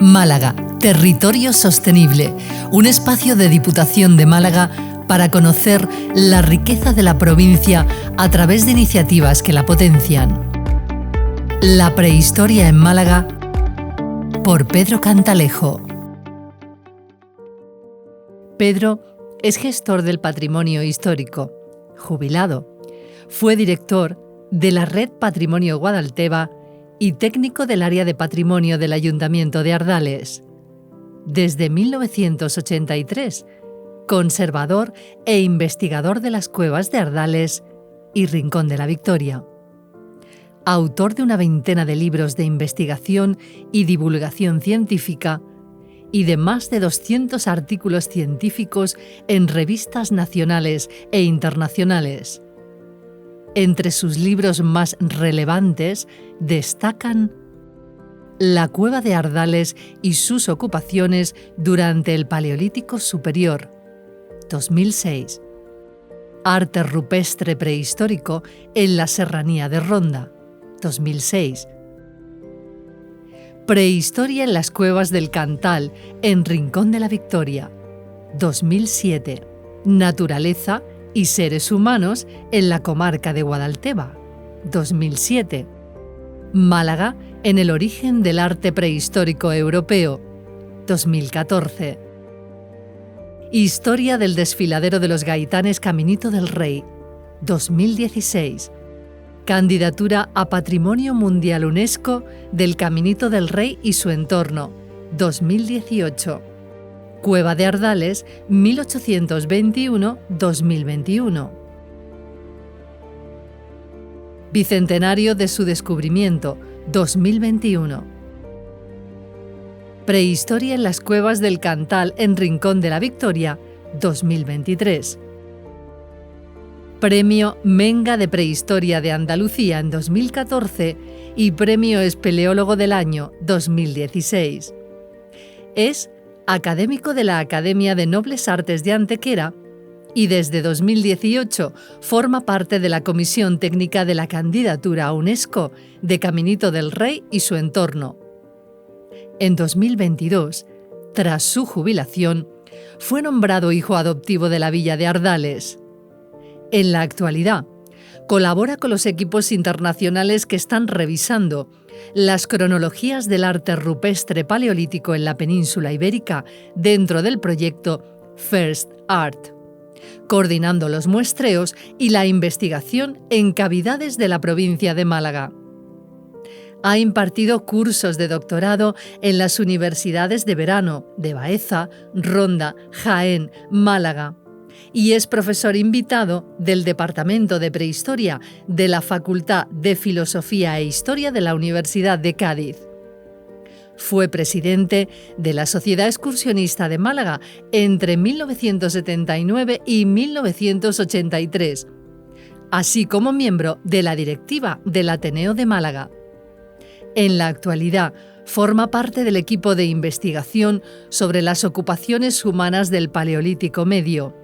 Málaga, Territorio Sostenible, un espacio de Diputación de Málaga para conocer la riqueza de la provincia a través de iniciativas que la potencian. La prehistoria en Málaga, por Pedro Cantalejo. Pedro es gestor del patrimonio histórico, jubilado. Fue director de la Red Patrimonio Guadalteba y técnico del área de patrimonio del Ayuntamiento de Ardales. Desde 1983, conservador e investigador de las cuevas de Ardales y Rincón de la Victoria. Autor de una veintena de libros de investigación y divulgación científica y de más de 200 artículos científicos en revistas nacionales e internacionales. Entre sus libros más relevantes destacan La cueva de Ardales y sus ocupaciones durante el Paleolítico Superior, 2006. Arte rupestre prehistórico en la Serranía de Ronda, 2006. Prehistoria en las cuevas del Cantal, en Rincón de la Victoria, 2007. Naturaleza y seres humanos en la comarca de Guadalteba, 2007. Málaga en el origen del arte prehistórico europeo, 2014. Historia del desfiladero de los Gaitanes Caminito del Rey, 2016. Candidatura a Patrimonio Mundial UNESCO del Caminito del Rey y su entorno, 2018. Cueva de Ardales, 1821-2021. Bicentenario de su descubrimiento, 2021. Prehistoria en las cuevas del Cantal en Rincón de la Victoria, 2023. Premio Menga de Prehistoria de Andalucía en 2014 y Premio Espeleólogo del Año 2016. Es académico de la Academia de Nobles Artes de Antequera y desde 2018 forma parte de la Comisión Técnica de la Candidatura a UNESCO de Caminito del Rey y su entorno. En 2022, tras su jubilación, fue nombrado hijo adoptivo de la Villa de Ardales. En la actualidad, colabora con los equipos internacionales que están revisando las cronologías del arte rupestre paleolítico en la península ibérica dentro del proyecto First Art, coordinando los muestreos y la investigación en cavidades de la provincia de Málaga. Ha impartido cursos de doctorado en las universidades de verano de Baeza, Ronda, Jaén, Málaga, y es profesor invitado del Departamento de Prehistoria de la Facultad de Filosofía e Historia de la Universidad de Cádiz. Fue presidente de la Sociedad Excursionista de Málaga entre 1979 y 1983, así como miembro de la directiva del Ateneo de Málaga. En la actualidad, forma parte del equipo de investigación sobre las ocupaciones humanas del Paleolítico Medio,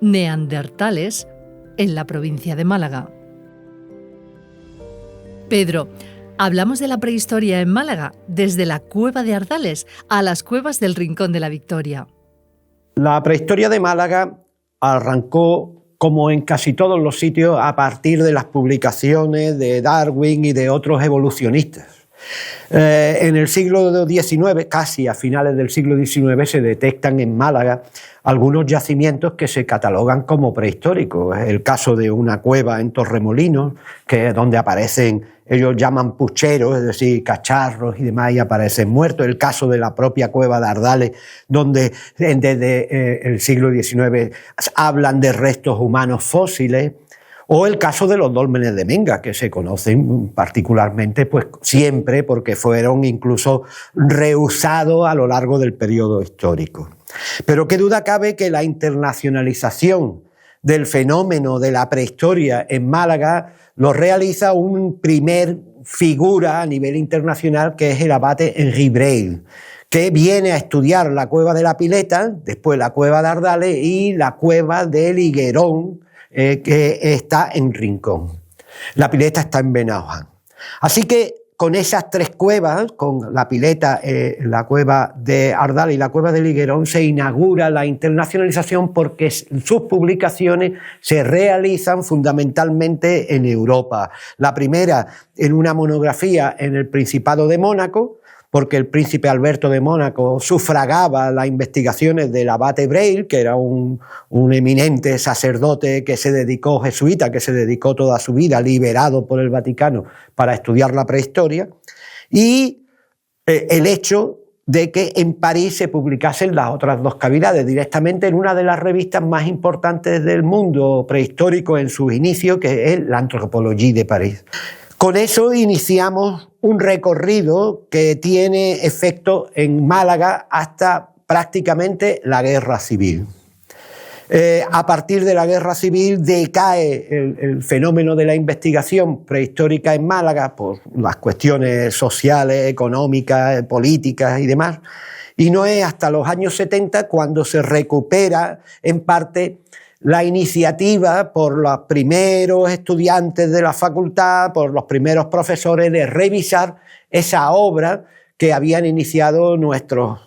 neandertales, en la provincia de Málaga. Pedro, hablamos de la prehistoria en Málaga, desde la cueva de Ardales a las cuevas del Rincón de la Victoria. La prehistoria de Málaga arrancó, como en casi todos los sitios, a partir de las publicaciones de Darwin y de otros evolucionistas. En el siglo XIX, casi a finales del siglo XIX, se detectan en Málaga algunos yacimientos que se catalogan como prehistóricos. Es el caso de una cueva en Torremolinos, que es donde aparecen, ellos llaman pucheros, es decir, cacharros y demás, y aparecen muertos. El caso de la propia cueva de Ardales, donde desde el siglo XIX hablan de restos humanos fósiles. O el caso de los dólmenes de Menga, que se conocen particularmente pues siempre porque fueron incluso reusados a lo largo del periodo histórico. Pero qué duda cabe que la internacionalización del fenómeno de la prehistoria en Málaga lo realiza un primer figura a nivel internacional, que es el abate Henri Breuil, que viene a estudiar la cueva de la Pileta, después la cueva de Ardales y la cueva del Higuerón, que está en Rincón. La Pileta está en Benaujan. Así que con esas tres cuevas, con la Pileta, la cueva de Ardales y la cueva de Liguerón, se inaugura la internacionalización porque sus publicaciones se realizan fundamentalmente en Europa. La primera en una monografía en el Principado de Mónaco, porque el príncipe Alberto de Mónaco sufragaba las investigaciones del abate Breil, que era un eminente sacerdote que se dedicó, jesuita, que se dedicó toda su vida, liberado por el Vaticano, para estudiar la prehistoria, y el hecho de que en París se publicasen las otras dos cavidades, directamente en una de las revistas más importantes del mundo prehistórico en sus inicios, que es la Anthropologie de París. Con eso iniciamos un recorrido que tiene efecto en Málaga hasta prácticamente la Guerra Civil. A partir de la Guerra Civil decae el fenómeno de la investigación prehistórica en Málaga por las cuestiones sociales, económicas, políticas y demás, y no es hasta los años 70 cuando se recupera en parte la iniciativa por los primeros estudiantes de la facultad, por los primeros profesores, de revisar esa obra que habían iniciado nuestros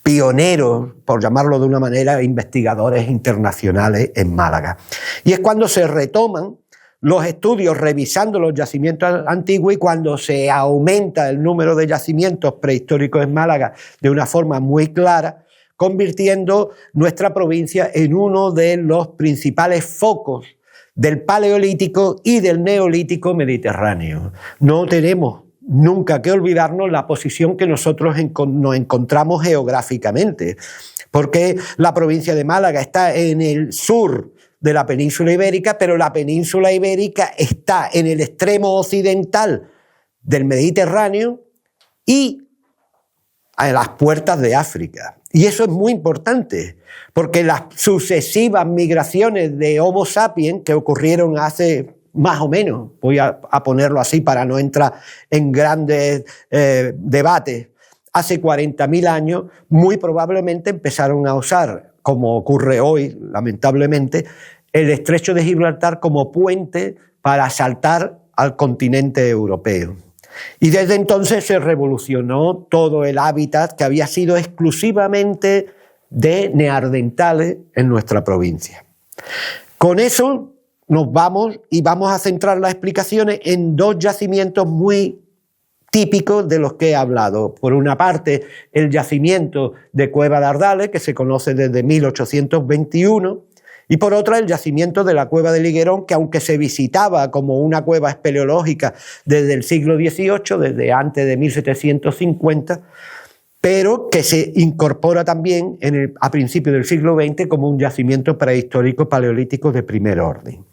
pioneros, por llamarlo de una manera, investigadores internacionales en Málaga. Y es cuando se retoman los estudios revisando los yacimientos antiguos y cuando se aumenta el número de yacimientos prehistóricos en Málaga de una forma muy clara, convirtiendo nuestra provincia en uno de los principales focos del Paleolítico y del Neolítico mediterráneo. No tenemos nunca que olvidarnos la posición que nosotros nos encontramos geográficamente, porque la provincia de Málaga está en el sur de la península ibérica, pero la península ibérica está en el extremo occidental del Mediterráneo y a las puertas de África. Y eso es muy importante, porque las sucesivas migraciones de Homo sapiens que ocurrieron hace más o menos, voy a ponerlo así para no entrar en grandes debates, hace 40.000 años, muy probablemente empezaron a usar, como ocurre hoy, lamentablemente, el estrecho de Gibraltar como puente para saltar al continente europeo. Y desde entonces se revolucionó todo el hábitat que había sido exclusivamente de neandertales en nuestra provincia. Con eso nos vamos y vamos a centrar las explicaciones en dos yacimientos muy típicos de los que he hablado. Por una parte, el yacimiento de Cueva de Ardales, que se conoce desde 1821, y por otra el yacimiento de la Cueva de Liguerón, que aunque se visitaba como una cueva espeleológica desde el siglo XVIII, desde antes de 1750, pero que se incorpora también a principios del siglo XX como un yacimiento prehistórico paleolítico de primer orden.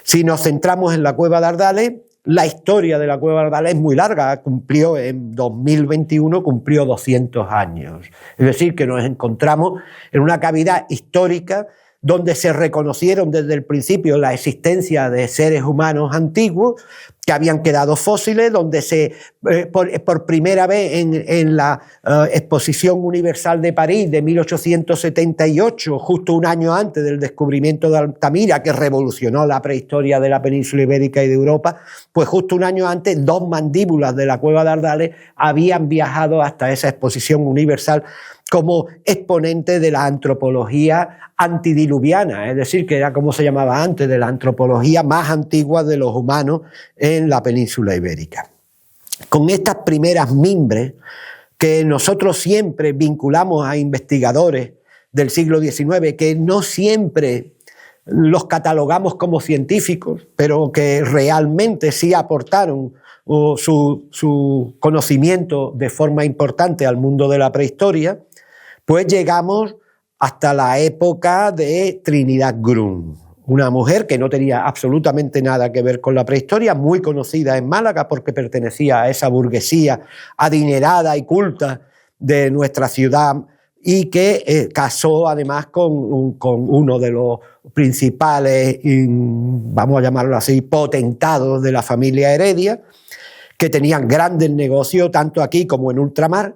Si nos centramos en la Cueva de Ardales, la historia de la Cueva de Ardales es muy larga, cumplió en 2021 cumplió 200 años. Es decir, que nos encontramos en una cavidad histórica donde se reconocieron desde el principio la existencia de seres humanos antiguos que habían quedado fósiles, donde por primera vez en la Exposición Universal de París de 1878, justo un año antes del descubrimiento de Altamira, que revolucionó la prehistoria de la península ibérica y de Europa, pues justo un año antes, dos mandíbulas de la Cueva de Ardales habían viajado hasta esa Exposición Universal como exponente de la antropología antidiluviana, es decir, que era como se llamaba antes, de la antropología más antigua de los humanos en la península ibérica. Con estas primeras mimbres que nosotros siempre vinculamos a investigadores del siglo XIX, que no siempre los catalogamos como científicos, pero que realmente sí aportaron su conocimiento de forma importante al mundo de la prehistoria, pues llegamos hasta la época de Trinidad Grun, una mujer que no tenía absolutamente nada que ver con la prehistoria, muy conocida en Málaga porque pertenecía a esa burguesía adinerada y culta de nuestra ciudad y que casó además con uno de los principales, vamos a llamarlo así, potentados de la familia Heredia, que tenían grandes negocios tanto aquí como en ultramar,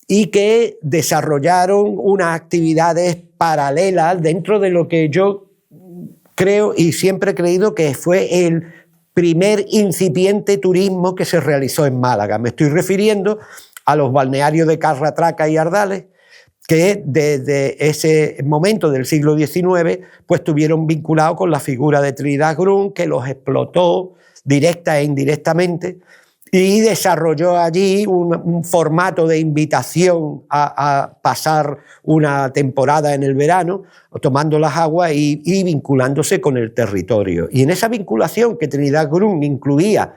y que desarrollaron unas actividades paralelas dentro de lo que yo creo y siempre he creído que fue el primer incipiente turismo que se realizó en Málaga. Me estoy refiriendo a los balnearios de Carratraca y Ardales, que desde ese momento del siglo XIX pues estuvieron vinculados con la figura de Trinidad Grun, que los explotó directa e indirectamente y desarrolló allí un formato de invitación a pasar una temporada en el verano, tomando las aguas y vinculándose con el territorio. Y en esa vinculación que Trinidad Grun incluía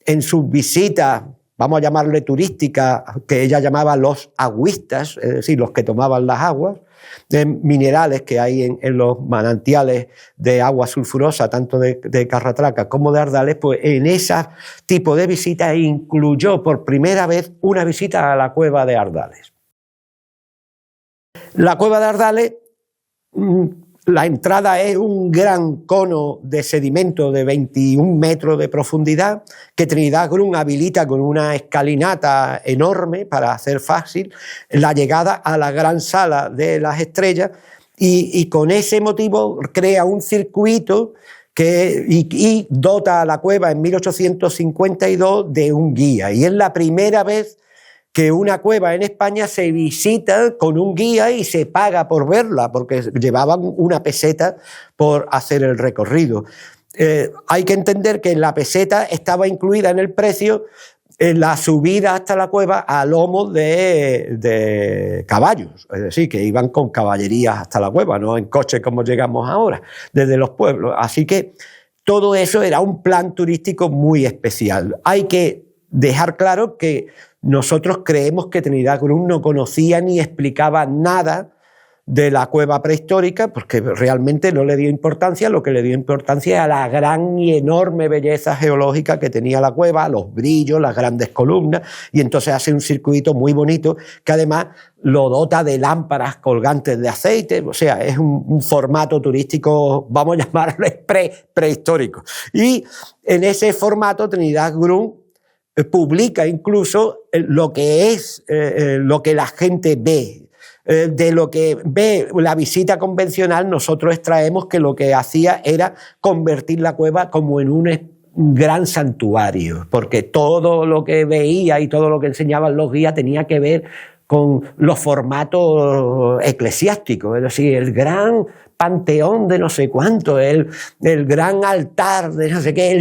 en sus visitas, vamos a llamarle turísticas, que ella llamaba los agüistas, es decir, los que tomaban las aguas, de minerales que hay en los manantiales de agua sulfurosa, tanto de Carratraca como de Ardales, pues en ese tipo de visitas incluyó por primera vez una visita a la cueva de Ardales. La cueva de Ardales, la entrada es un gran cono de sedimento de 21 metros de profundidad que Trinidad Grun habilita con una escalinata enorme para hacer fácil la llegada a la gran sala de las estrellas y con ese motivo crea un circuito y dota a la cueva en 1852 de un guía. Y es la primera vez que una cueva en España se visita con un guía y se paga por verla, porque llevaban una peseta por hacer el recorrido. Hay que entender que la peseta estaba incluida en el precio la subida hasta la cueva a lomos de caballos, es decir, que iban con caballerías hasta la cueva, no en coche como llegamos ahora, desde los pueblos. Así que todo eso era un plan turístico muy especial. Hay que dejar claro que nosotros creemos que Trinidad Grun no conocía ni explicaba nada de la cueva prehistórica, porque realmente no le dio importancia. Lo que le dio importancia era la gran y enorme belleza geológica que tenía la cueva, los brillos, las grandes columnas, y entonces hace un circuito muy bonito que además lo dota de lámparas colgantes de aceite, o sea, es un formato turístico, vamos a llamarlo prehistórico. Y en ese formato Trinidad Grun publica incluso lo que es lo que la gente ve. De lo que ve la visita convencional, nosotros extraemos que lo que hacía era convertir la cueva como en un gran santuario, porque todo lo que veía y todo lo que enseñaban los guías tenía que ver con los formatos eclesiásticos, es decir, el gran panteón de no sé cuánto, el gran altar de no sé qué,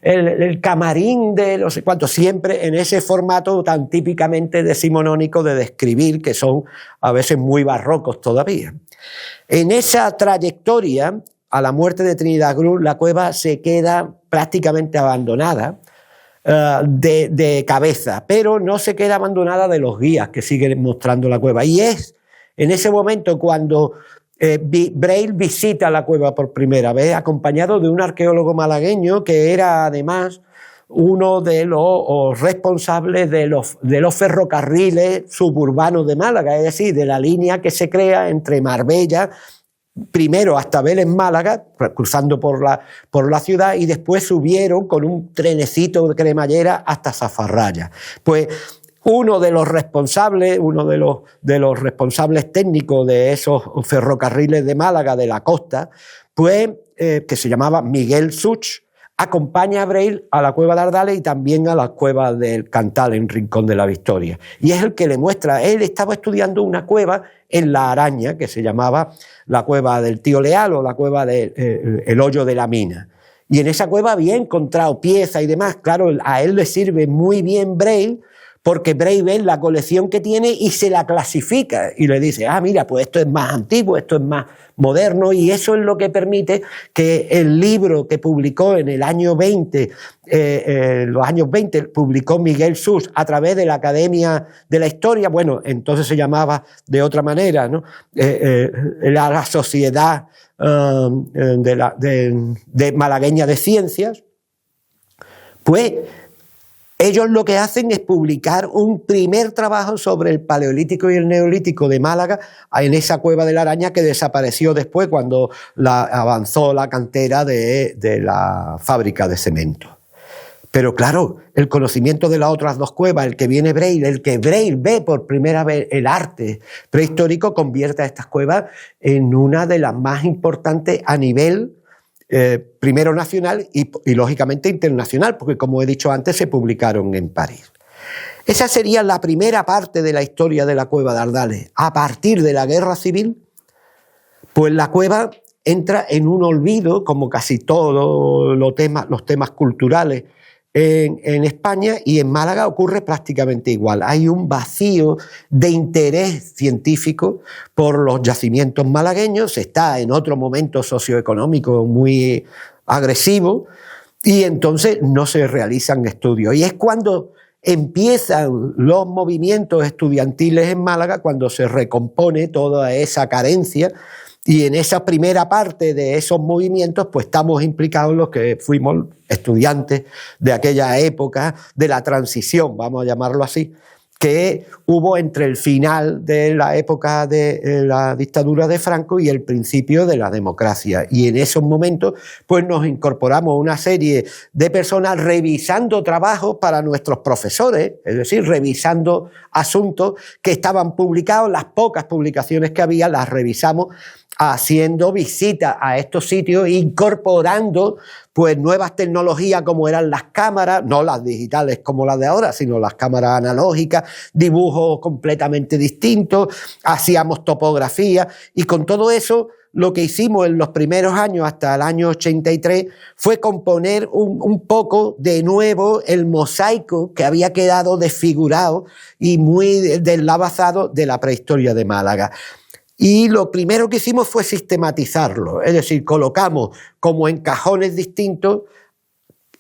el camarín de no sé cuánto, siempre en ese formato tan típicamente decimonónico de describir, que son a veces muy barrocos todavía. En esa trayectoria, a la muerte de Trinidad Grun, la cueva se queda prácticamente abandonada de cabeza, pero no se queda abandonada de los guías que siguen mostrando la cueva. Y es en ese momento cuando Braille visita la cueva por primera vez, acompañado de un arqueólogo malagueño que era además uno de los responsables de los ferrocarriles suburbanos de Málaga, es decir, de la línea que se crea entre Marbella, primero hasta Vélez, Málaga, cruzando por la ciudad, y después subieron con un trenecito de cremallera hasta Zafarraya. Pues uno de los responsables técnicos de esos ferrocarriles de Málaga, de la costa, pues, que se llamaba Miguel Such, acompaña a Braille a la cueva de Ardales y también a la cueva del Cantal en Rincón de la Victoria. Y es el que le muestra, él estaba estudiando una cueva en La Araña, que se llamaba la cueva del Tío Leal o la cueva del Hoyo de la Mina. Y en esa cueva había encontrado piezas y demás. Claro, a él le sirve muy bien Braille, porque Braille ve la colección que tiene y se la clasifica y le dice, mira, pues esto es más antiguo, esto es más moderno, y eso es lo que permite que el libro que publicó en el año 20, los años 20, publicó Miguel Sus a través de la Academia de la Historia, bueno, entonces se llamaba de otra manera, ¿no? La Sociedad de Malagueña de Ciencias, pues ellos lo que hacen es publicar un primer trabajo sobre el Paleolítico y el Neolítico de Málaga en esa cueva de la Araña, que desapareció después cuando avanzó la cantera de la fábrica de cemento. Pero claro, el conocimiento de las otras dos cuevas, el que viene Braille, el que Braille ve por primera vez el arte prehistórico, convierte a estas cuevas en una de las más importantes a nivel primero nacional y lógicamente internacional, porque como he dicho antes se publicaron en París. Esa sería la primera parte de la historia de la cueva de Ardales. A partir de la Guerra Civil, pues la cueva entra en un olvido, como casi todos los temas culturales en España, y en Málaga ocurre prácticamente igual. Hay un vacío de interés científico por los yacimientos malagueños, está en otro momento socioeconómico muy agresivo y entonces no se realizan estudios. Y es cuando empiezan los movimientos estudiantiles en Málaga, cuando se recompone toda esa carencia. Y en esa primera parte de esos movimientos, pues estamos implicados los que fuimos estudiantes de aquella época, de la transición, vamos a llamarlo así, que hubo entre el final de la época de la dictadura de Franco y el principio de la democracia. Y en esos momentos, pues nos incorporamos una serie de personas revisando trabajos para nuestros profesores, es decir, revisando asuntos que estaban publicados, las pocas publicaciones que había las revisamos, haciendo visitas a estos sitios, incorporando pues nuevas tecnologías como eran las cámaras, no las digitales como las de ahora, sino las cámaras analógicas, dibujos completamente distintos, hacíamos topografía, y con todo eso lo que hicimos en los primeros años hasta el año 83 fue componer un poco de nuevo el mosaico que había quedado desfigurado y muy deslavazado de la prehistoria de Málaga. Y lo primero que hicimos fue sistematizarlo, es decir, colocamos como en cajones distintos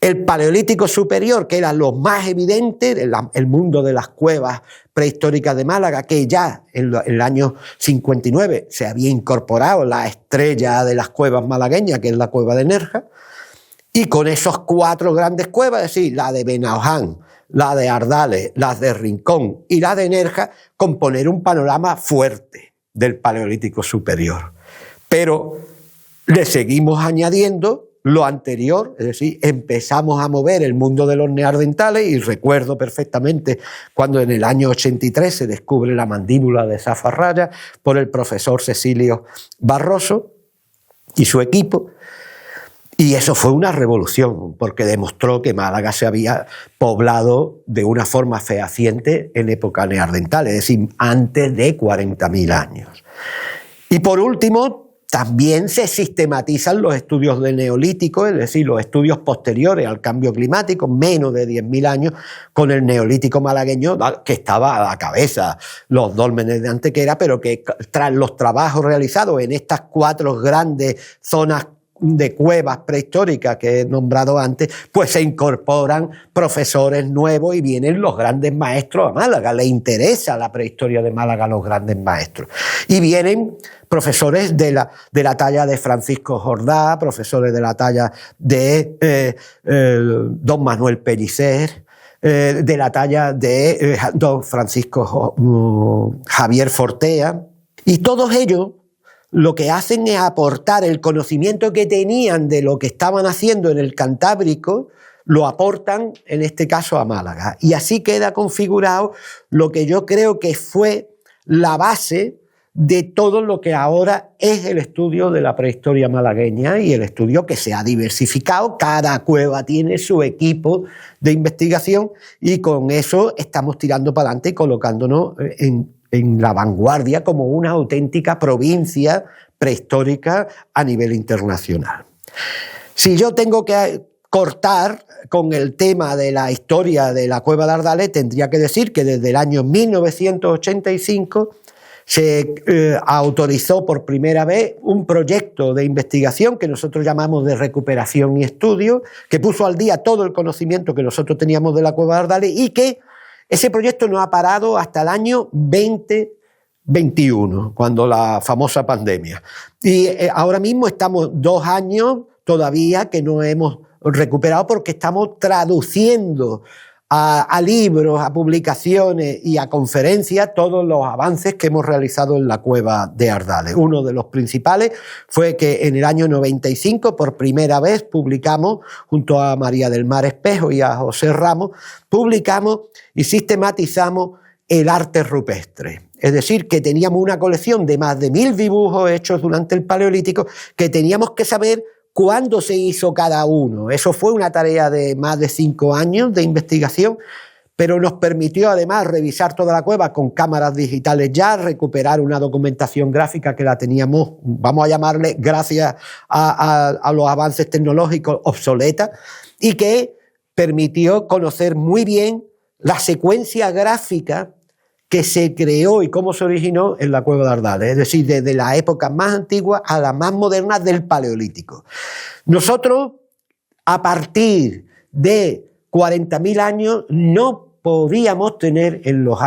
el Paleolítico Superior, que era lo más evidente, el mundo de las cuevas prehistóricas de Málaga, que ya en el año 59 se había incorporado la estrella de las cuevas malagueñas, que es la cueva de Nerja, y con esos 4 grandes cuevas, es decir, la de Benaoján, la de Ardales, las de Rincón y la de Nerja, componer un panorama fuerte del Paleolítico Superior. Pero le seguimos añadiendo lo anterior, es decir, empezamos a mover el mundo de los neandertales, y recuerdo perfectamente cuando en el año 83 se descubre la mandíbula de Zafarraya por el profesor Cecilio Barroso y su equipo. Y eso fue una revolución, porque demostró que Málaga se había poblado de una forma fehaciente en época neandertal, es decir, antes de 40.000 años. Y por último, también se sistematizan los estudios del Neolítico, es decir, los estudios posteriores al cambio climático, menos de 10.000 años, con el Neolítico malagueño, que estaba a la cabeza, los dólmenes de Antequera, pero que tras los trabajos realizados en estas 4 grandes zonas de cuevas prehistóricas que he nombrado antes, pues se incorporan profesores nuevos y vienen los grandes maestros a Málaga. Le interesa la prehistoria de Málaga a los grandes maestros. Y vienen profesores de la talla de Francisco Jordá, profesores de la talla de don Manuel Pellicer, de la talla de don Francisco Javier Fortea, y todos ellos lo que hacen es aportar el conocimiento que tenían de lo que estaban haciendo en el Cantábrico, lo aportan en este caso a Málaga. Y así queda configurado lo que yo creo que fue la base de todo lo que ahora es el estudio de la prehistoria malagueña y el estudio que se ha diversificado. Cada cueva tiene su equipo de investigación y con eso estamos tirando para adelante y colocándonos en la vanguardia como una auténtica provincia prehistórica a nivel internacional. Si yo tengo que cortar con el tema de la historia de la cueva de Ardales, tendría que decir que desde el año 1985 se autorizó por primera vez un proyecto de investigación que nosotros llamamos de recuperación y estudio, que puso al día todo el conocimiento que nosotros teníamos de la cueva de Ardales, y que ese proyecto no ha parado hasta el año 2021, cuando la famosa pandemia. Y ahora mismo estamos 2 años todavía que no hemos recuperado, porque estamos traduciendo a libros, a publicaciones y a conferencias todos los avances que hemos realizado en la cueva de Ardales. Uno de los principales fue que en el año 95 por primera vez publicamos, junto a María del Mar Espejo y a José Ramos, publicamos y sistematizamos el arte rupestre. Es decir, que teníamos una colección de más de 1000 dibujos hechos durante el Paleolítico, que teníamos que saber cuándo se hizo cada uno. Eso fue una tarea de más de 5 años de investigación, pero nos permitió además revisar toda la cueva con cámaras digitales ya, recuperar una documentación gráfica que la teníamos, vamos a llamarle, gracias a los avances tecnológicos, obsoleta, y que permitió conocer muy bien la secuencia gráfica que se creó y cómo se originó en la cueva de Ardales, es decir, desde la época más antigua a la más moderna del Paleolítico. Nosotros, a partir de 40.000 años, no podíamos tener, en los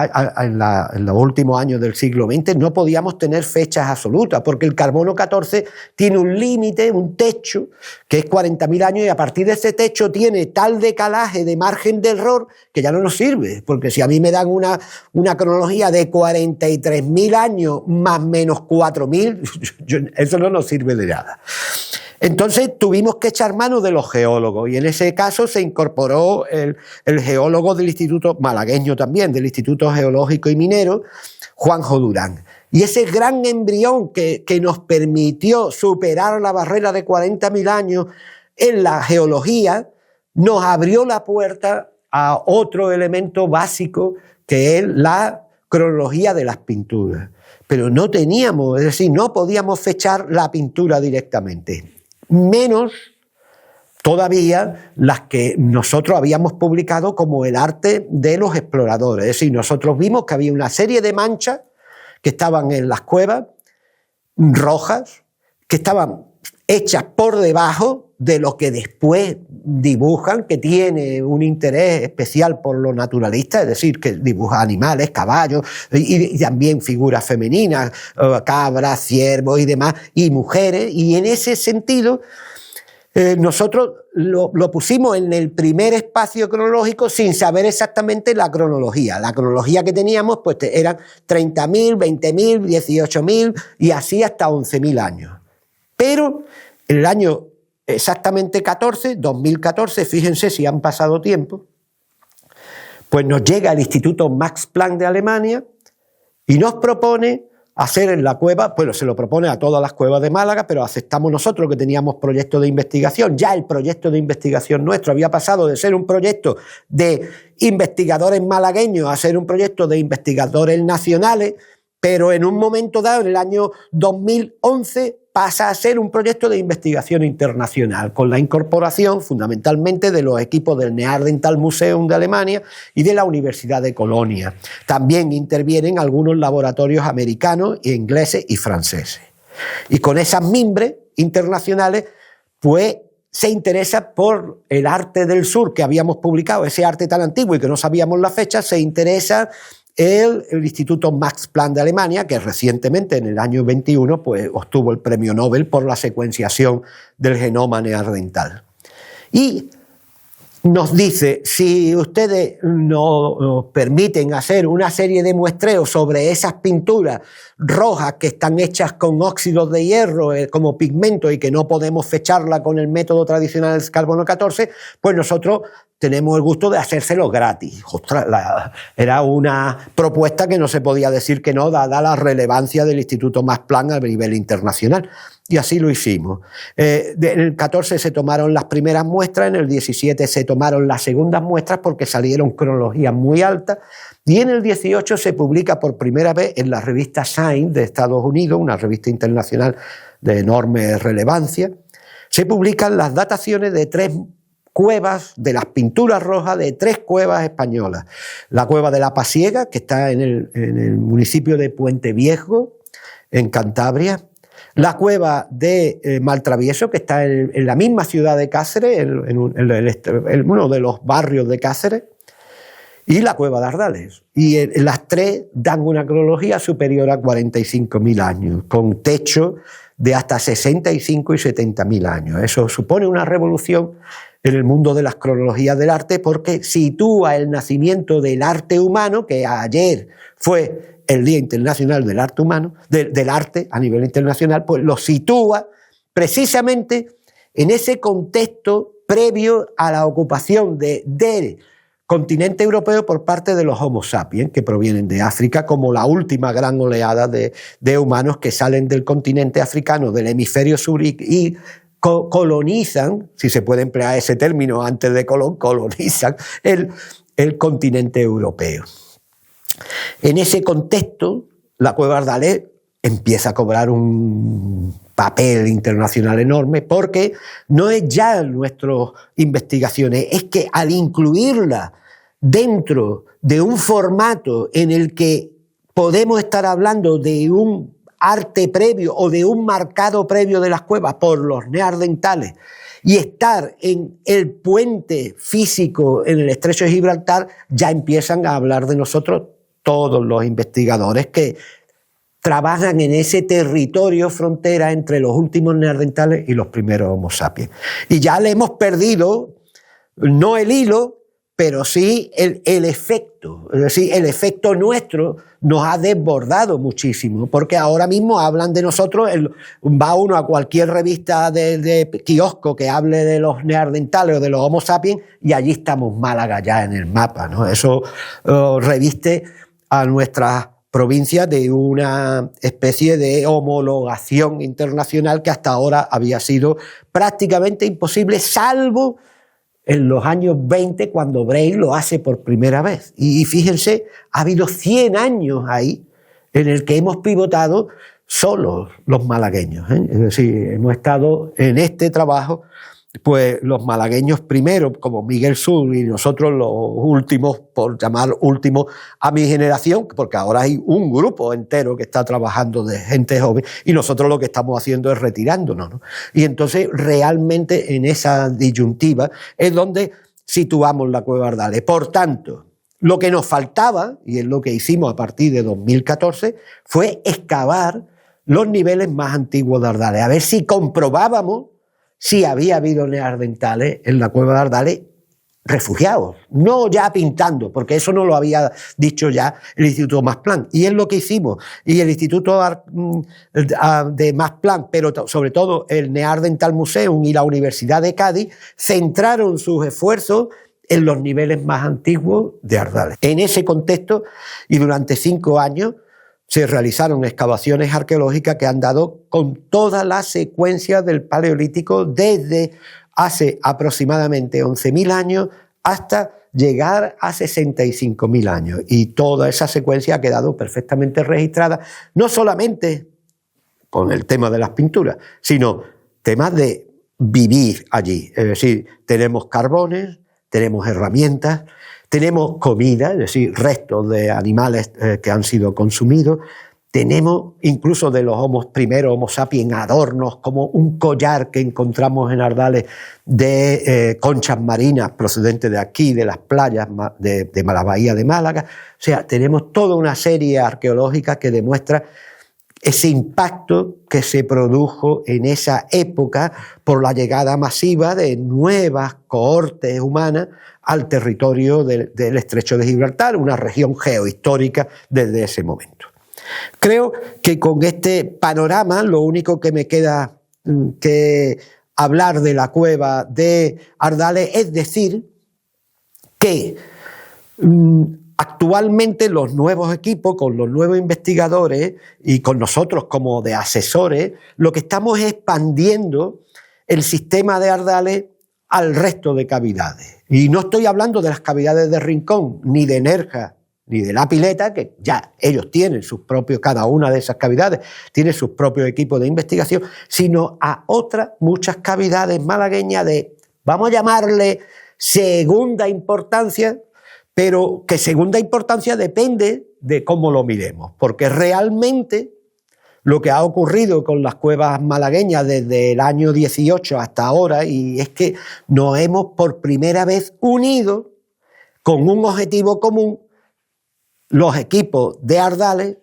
últimos años del siglo XX, no podíamos tener fechas absolutas, porque el carbono 14 tiene un límite, un techo, que es 40.000 años, y a partir de ese techo tiene tal decalaje de margen de error que ya no nos sirve, porque si a mí me dan una cronología de 43.000 años más menos 4.000, eso no nos sirve de nada. Entonces tuvimos que echar mano de los geólogos, y en ese caso se incorporó el geólogo del Instituto malagueño también, del Instituto Geológico y Minero, Juanjo Durán. Y ese gran embrión que nos permitió superar la barrera de 40.000 años en la geología, nos abrió la puerta a otro elemento básico, que es la cronología de las pinturas. Pero no teníamos, es decir, no podíamos fechar la pintura directamente, menos todavía las que nosotros habíamos publicado como el arte de los exploradores. Es decir, nosotros vimos que había una serie de manchas que estaban en las cuevas, rojas, que estaban hechas por debajo de lo que después dibujan, que tiene un interés especial por lo naturalista, es decir, que dibuja animales, caballos, y también figuras femeninas, cabras, ciervos y demás, y mujeres, y en ese sentido nosotros lo pusimos en el primer espacio cronológico sin saber exactamente la cronología. La cronología que teníamos pues eran 30.000, 20.000, 18.000 y así hasta 11.000 años. Pero en el año exactamente 2014, fíjense si han pasado tiempo, pues nos llega el Instituto Max Planck de Alemania y nos propone hacer en la cueva, bueno, se lo propone a todas las cuevas de Málaga, pero aceptamos nosotros que teníamos proyecto de investigación. Ya el proyecto de investigación nuestro había pasado de ser un proyecto de investigadores malagueños a ser un proyecto de investigadores nacionales, pero en un momento dado, en el año 2011, pasa a ser un proyecto de investigación internacional, con la incorporación fundamentalmente de los equipos del Neanderthal Museum de Alemania y de la Universidad de Colonia. También intervienen algunos laboratorios americanos, ingleses y franceses. Y con esas mimbres internacionales, pues se interesa por el arte del sur que habíamos publicado, ese arte tan antiguo y que no sabíamos la fecha, se interesa el Instituto Max Planck de Alemania, que recientemente, en el año 21, pues, obtuvo el premio Nobel por la secuenciación del genoma neandertal. Y nos dice, si ustedes nos permiten hacer una serie de muestreos sobre esas pinturas rojas que están hechas con óxidos de hierro como pigmento y que no podemos fecharla con el método tradicional del carbono 14, pues nosotros tenemos el gusto de hacérselo gratis. Ostras, era una propuesta que no se podía decir que no, dada la relevancia del Instituto Max Planck a nivel internacional. Y así lo hicimos. En el 14 se tomaron las primeras muestras, en el 17 se tomaron las segundas muestras porque salieron cronologías muy altas, y en el 18 se publica por primera vez en la revista Science de Estados Unidos, una revista internacional de enorme relevancia, se publican las dataciones de 3 cuevas, de las pinturas rojas de 3 cuevas españolas. La cueva de la Pasiega, que está en el municipio de Puente Viejo, en Cantabria. La cueva de Maltravieso, que está en la misma ciudad de Cáceres, en uno de los barrios de Cáceres. Y la cueva de Ardales. Y las 3 dan una cronología superior a 45.000 años, con techo de hasta 65 y 70.000 años. Eso supone una revolución en el mundo de las cronologías del arte, porque sitúa el nacimiento del arte humano, que ayer fue el Día Internacional del Arte Humano, del arte a nivel internacional, pues lo sitúa precisamente en ese contexto previo a la ocupación del continente europeo por parte de los Homo sapiens, que provienen de África, como la última gran oleada de humanos que salen del continente africano, del hemisferio sur, y colonizan, si se puede emplear ese término antes de Colón, colonizan el continente europeo. En ese contexto, la Cueva Ardales empieza a cobrar un papel internacional enorme, porque no es ya nuestras investigaciones, es que al incluirla dentro de un formato en el que podemos estar hablando de un arte previo o de un marcado previo de las cuevas por los neandertales y estar en el puente físico en el estrecho de Gibraltar, ya empiezan a hablar de nosotros todos los investigadores que trabajan en ese territorio frontera entre los últimos neandertales y los primeros Homo sapiens. Y ya le hemos perdido, no el hilo, pero sí el efecto. Es decir, el efecto nuestro nos ha desbordado muchísimo, porque ahora mismo hablan de nosotros, va uno a cualquier revista de kiosco que hable de los neandertales o de los Homo sapiens, y allí estamos Málaga ya en el mapa, ¿no? Eso reviste a nuestras provincias de una especie de homologación internacional que hasta ahora había sido prácticamente imposible, salvo en los años 20, cuando Bray lo hace por primera vez. Y fíjense, ha habido 100 años ahí en el que hemos pivotado solos los malagueños, ¿eh? Es decir, hemos estado en este trabajo, pues los malagueños primero, como Miguel Sur, y nosotros los últimos, por llamar últimos a mi generación, porque ahora hay un grupo entero que está trabajando de gente joven, y nosotros lo que estamos haciendo es retirándonos, ¿no? Y entonces realmente en esa disyuntiva es donde situamos la Cueva Ardales. Por tanto, lo que nos faltaba, y es lo que hicimos a partir de 2014, fue excavar los niveles más antiguos de Ardales, a ver si comprobábamos si había habido neandertales en la Cueva de Ardales refugiados, no ya pintando, porque eso no lo había dicho ya el Instituto Masplan, y es lo que hicimos. Y el Instituto de Masplan, pero sobre todo el Neanderthal Museum y la Universidad de Cádiz, centraron sus esfuerzos en los niveles más antiguos de Ardales. En ese contexto, y durante 5 años, se realizaron excavaciones arqueológicas que han dado con toda la secuencia del Paleolítico desde hace aproximadamente 11.000 años hasta llegar a 65.000 años. Y toda esa secuencia ha quedado perfectamente registrada, no solamente con el tema de las pinturas, sino temas de vivir allí. Es decir, tenemos carbones, tenemos herramientas, tenemos comida, es decir, restos de animales que han sido consumidos. Tenemos incluso de los primeros Homo sapiens adornos, como un collar que encontramos en Ardales de conchas marinas procedentes de aquí, de las playas de la bahía de Málaga. O sea, tenemos toda una serie arqueológica que demuestra ese impacto que se produjo en esa época por la llegada masiva de nuevas cohortes humanas al territorio del estrecho de Gibraltar, una región geohistórica desde ese momento. Creo que con este panorama lo único que me queda que hablar de la Cueva de Ardales es decir que actualmente los nuevos equipos, con los nuevos investigadores y con nosotros como de asesores, lo que estamos es expandiendo el sistema de Ardales al resto de cavidades. Y no estoy hablando de las cavidades de Rincón, ni de Nerja, ni de La Pileta, que ya ellos tienen sus propios, cada una de esas cavidades tiene sus propios equipos de investigación, sino a otras muchas cavidades malagueñas de, vamos a llamarle segunda importancia, pero que segunda importancia depende de cómo lo miremos, porque realmente lo que ha ocurrido con las cuevas malagueñas desde el año 18 hasta ahora, y es que nos hemos por primera vez unido con un objetivo común, los equipos de Ardales,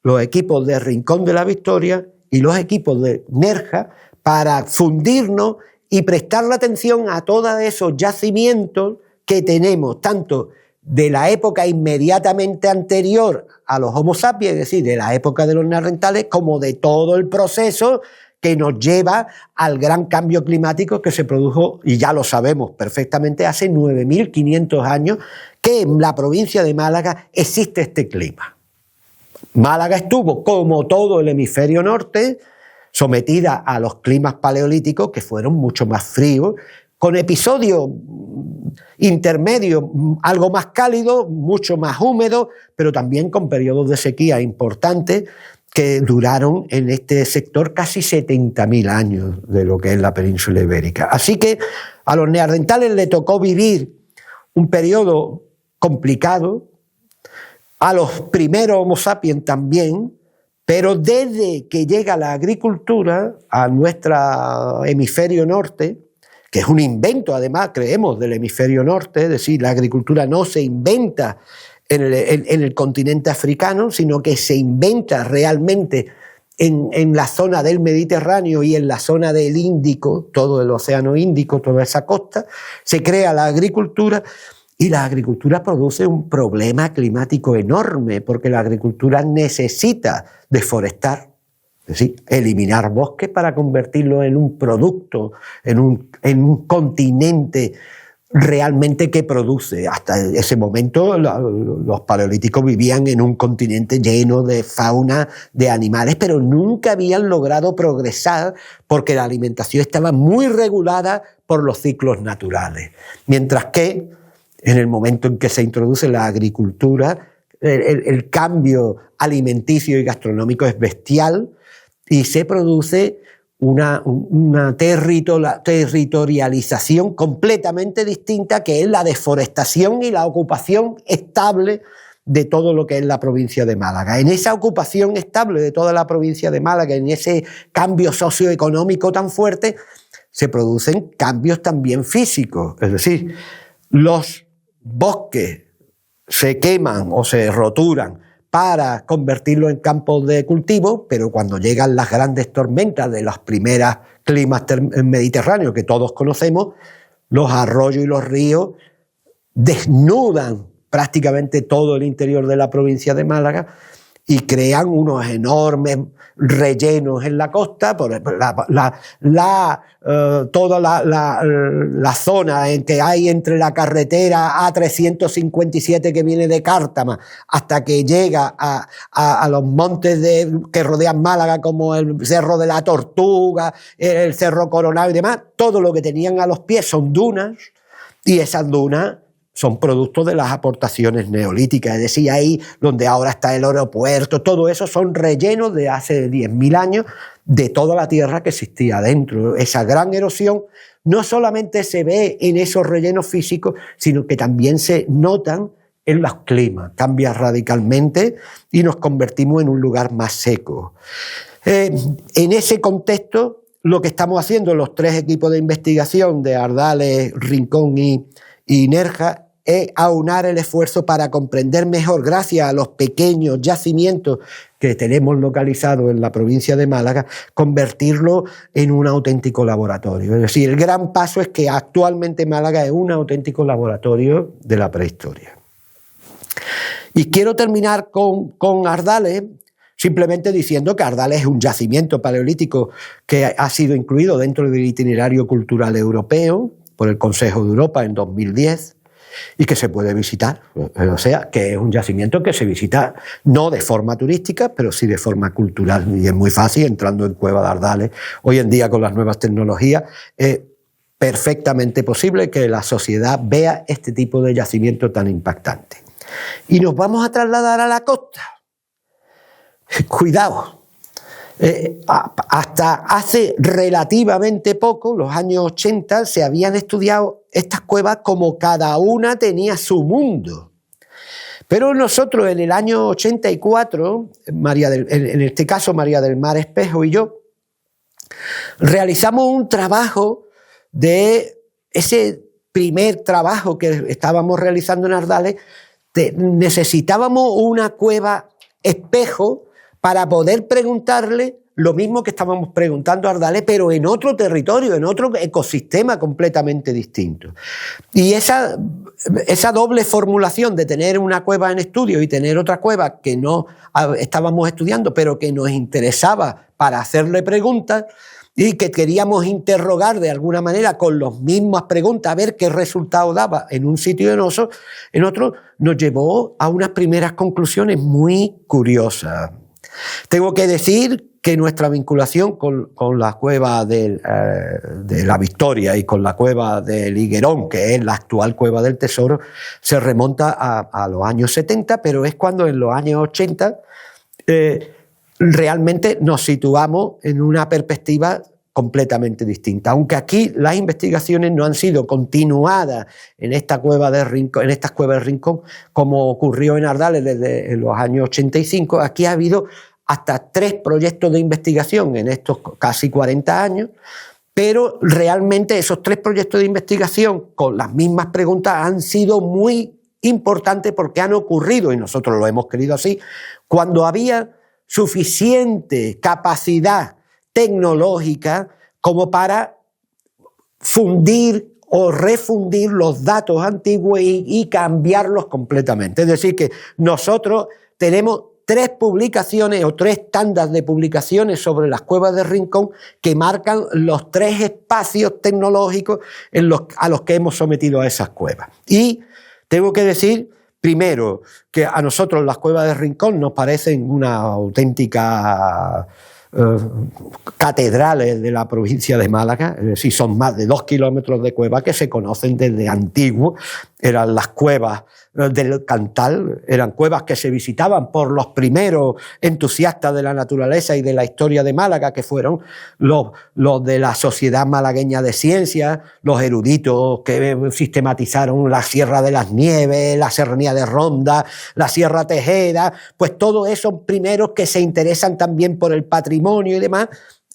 los equipos de Rincón de la Victoria y los equipos de Nerja, para fundirnos y prestarle atención a todos esos yacimientos que tenemos, tanto de la época inmediatamente anterior a los Homo sapiens, es decir, de la época de los neandertales, como de todo el proceso que nos lleva al gran cambio climático que se produjo, y ya lo sabemos perfectamente, hace 9.500 años, que en la provincia de Málaga existe este clima. Málaga estuvo, como todo el hemisferio norte, sometida a los climas paleolíticos que fueron mucho más fríos, con episodios intermedios algo más cálidos, mucho más húmedos, pero también con periodos de sequía importantes que duraron en este sector casi 70.000 años de lo que es la península ibérica. Así que a los neandertales les tocó vivir un periodo complicado, a los primeros Homo sapiens también, pero desde que llega la agricultura a nuestro hemisferio norte, que es un invento además, creemos, del hemisferio norte, es decir, la agricultura no se inventa en el continente africano, sino que se inventa realmente en la zona del Mediterráneo y en la zona del Índico, todo el océano Índico, toda esa costa, se crea la agricultura y la agricultura produce un problema climático enorme porque la agricultura necesita deforestar, es decir, eliminar bosques para convertirlo en un producto, en un continente realmente que produce. Hasta ese momento los paleolíticos vivían en un continente lleno de fauna, de animales, pero nunca habían logrado progresar porque la alimentación estaba muy regulada por los ciclos naturales. Mientras que en el momento en que se introduce la agricultura, el cambio alimenticio y gastronómico es bestial y se produce una territorialización completamente distinta, que es la deforestación y la ocupación estable de todo lo que es la provincia de Málaga. En esa ocupación estable de toda la provincia de Málaga, en ese cambio socioeconómico tan fuerte, se producen cambios también físicos. Es decir, los bosques se queman o se roturan para convertirlo en campos de cultivo, pero cuando llegan las grandes tormentas de los primeros climas mediterráneos que todos conocemos, los arroyos y los ríos desnudan prácticamente todo el interior de la provincia de Málaga y crean unos enormes rellenos en la costa, por toda la zona en que hay entre la carretera A357 que viene de Cártama hasta que llega a los montes que rodean Málaga, como el Cerro de la Tortuga, el Cerro Coronado y demás. Todo lo que tenían a los pies son dunas, y esas dunas son productos de las aportaciones neolíticas, es decir, ahí donde ahora está el aeropuerto, todo eso son rellenos de hace 10.000 años de toda la tierra que existía dentro. Esa gran erosión no solamente se ve en esos rellenos físicos, sino que también se notan en los climas, cambia radicalmente y nos convertimos en un lugar más seco. En ese contexto, lo que estamos haciendo los tres equipos de investigación de Ardales, Rincón y Nerja es aunar el esfuerzo para comprender mejor, gracias a los pequeños yacimientos que tenemos localizados en la provincia de Málaga, convertirlo en un auténtico laboratorio. Es decir, el gran paso es que actualmente Málaga es un auténtico laboratorio de la prehistoria. Y quiero terminar con Ardales, simplemente diciendo que Ardales es un yacimiento paleolítico que ha sido incluido dentro del itinerario cultural europeo por el Consejo de Europa en 2010 y que se puede visitar. O sea, que es un yacimiento que se visita no de forma turística, pero sí de forma cultural, y es muy fácil entrando en Cueva de Ardales. Hoy en día, con las nuevas tecnologías, es perfectamente posible que la sociedad vea este tipo de yacimiento tan impactante. Y nos vamos a trasladar a la costa. Cuidado. Hasta hace relativamente poco, los años 80, se habían estudiado estas cuevas como cada una tenía su mundo. Pero nosotros en el año 84, en este caso María del Mar Espejo y yo, realizamos un trabajo de ese primer trabajo que estábamos realizando en Ardales. Necesitábamos una cueva espejo para poder preguntarle lo mismo que estábamos preguntando a Ardales, pero en otro territorio, en otro ecosistema completamente distinto. Y esa doble formulación de tener una cueva en estudio y tener otra cueva que no estábamos estudiando, pero que nos interesaba para hacerle preguntas y que queríamos interrogar de alguna manera con las mismas preguntas, a ver qué resultado daba en un sitio y en otro, nos llevó a unas primeras conclusiones muy curiosas. Tengo que decir que nuestra vinculación con la cueva de la Victoria y con la cueva del Higuerón, que es la actual cueva del Tesoro, se remonta a los años 70, pero es cuando en los años 80 realmente nos situamos en una perspectiva completamente distinta. Aunque aquí las investigaciones no han sido continuadas en esta cueva de Rincón, en estas cuevas de Rincón, como ocurrió en Ardales desde los años 85, aquí ha habido hasta 3 proyectos de investigación en estos casi 40 años, pero realmente esos 3 proyectos de investigación con las mismas preguntas han sido muy importantes porque han ocurrido, y nosotros lo hemos querido así, cuando había suficiente capacidad tecnológica como para fundir o refundir los datos antiguos y cambiarlos completamente. Es decir, que nosotros tenemos 3 publicaciones o 3 tandas de publicaciones sobre las cuevas de Rincón que marcan los 3 espacios tecnológicos a los que hemos sometido a esas cuevas. Y tengo que decir, primero, que a nosotros las cuevas de Rincón nos parecen una auténtica catedrales de la provincia de Málaga, es decir, son más de 2 kilómetros de cueva que se conocen desde antiguo. Eran las cuevas del Cantal, eran cuevas que se visitaban por los primeros entusiastas de la naturaleza y de la historia de Málaga, que fueron los de la Sociedad Malagueña de Ciencias, los eruditos que sistematizaron la Sierra de las Nieves, la Serranía de Ronda, la Sierra Tejeda, pues todos esos primeros que se interesan también por el patrimonio y demás,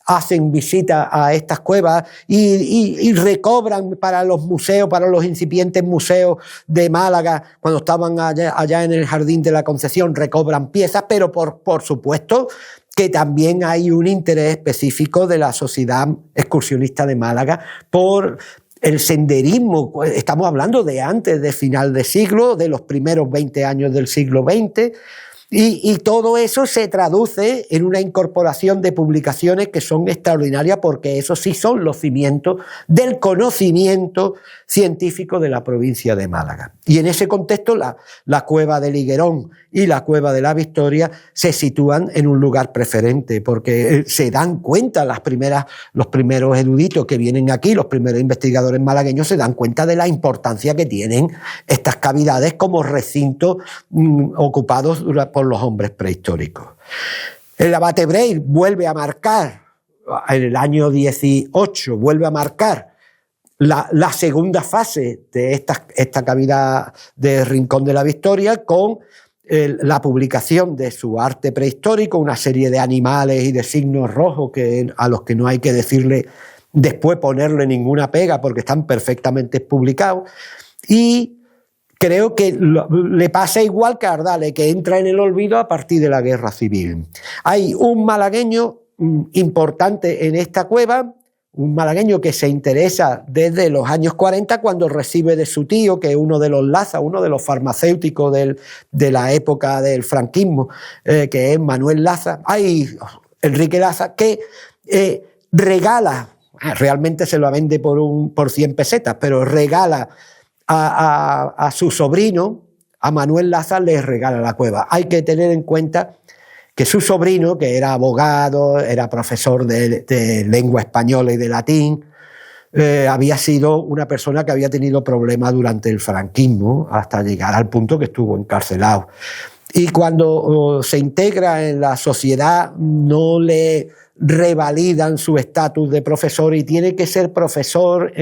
hacen visita a estas cuevas y recobran para los museos, para los incipientes museos de Málaga, cuando estaban allá en el Jardín de la Concepción, recobran piezas, pero por supuesto que también hay un interés específico de la Sociedad Excursionista de Málaga por el senderismo. Estamos hablando de antes de final de siglo, de los primeros 20 años del siglo XX, y todo eso se traduce en una incorporación de publicaciones que son extraordinarias, porque esos sí son los cimientos del conocimiento científico de la provincia de Málaga. Y en ese contexto la cueva del Higuerón y la cueva de la Victoria se sitúan en un lugar preferente, porque se dan cuenta los primeros eruditos que vienen aquí, los primeros investigadores malagueños se dan cuenta de la importancia que tienen estas cavidades como recintos ocupados por los hombres prehistóricos. El abate Breuil vuelve a marcar, en el año 18, vuelve a marcar la segunda fase de esta cavidad de Rincón de la Victoria con la publicación de su arte prehistórico, una serie de animales y de signos rojos a los que no hay que decirle después ponerle ninguna pega porque están perfectamente publicados. Y creo que le pasa igual que a Ardales, que entra en el olvido a partir de la Guerra Civil. Hay un malagueño importante en esta cueva, un malagueño que se interesa desde los años 40 cuando recibe de su tío, que es uno de los Laza, uno de los farmacéuticos de la época del franquismo, que es Manuel Laza, Enrique Laza, que regala, realmente se lo vende por 100 pesetas, pero regala a su sobrino, a Manuel Laza, le regala la cueva. Hay que tener en cuenta que su sobrino, que era abogado, era profesor de lengua española y de latín, había sido una persona que había tenido problemas durante el franquismo hasta llegar al punto que estuvo encarcelado. Y cuando se integra en la sociedad no le revalidan su estatus de profesor y tiene que ser profesor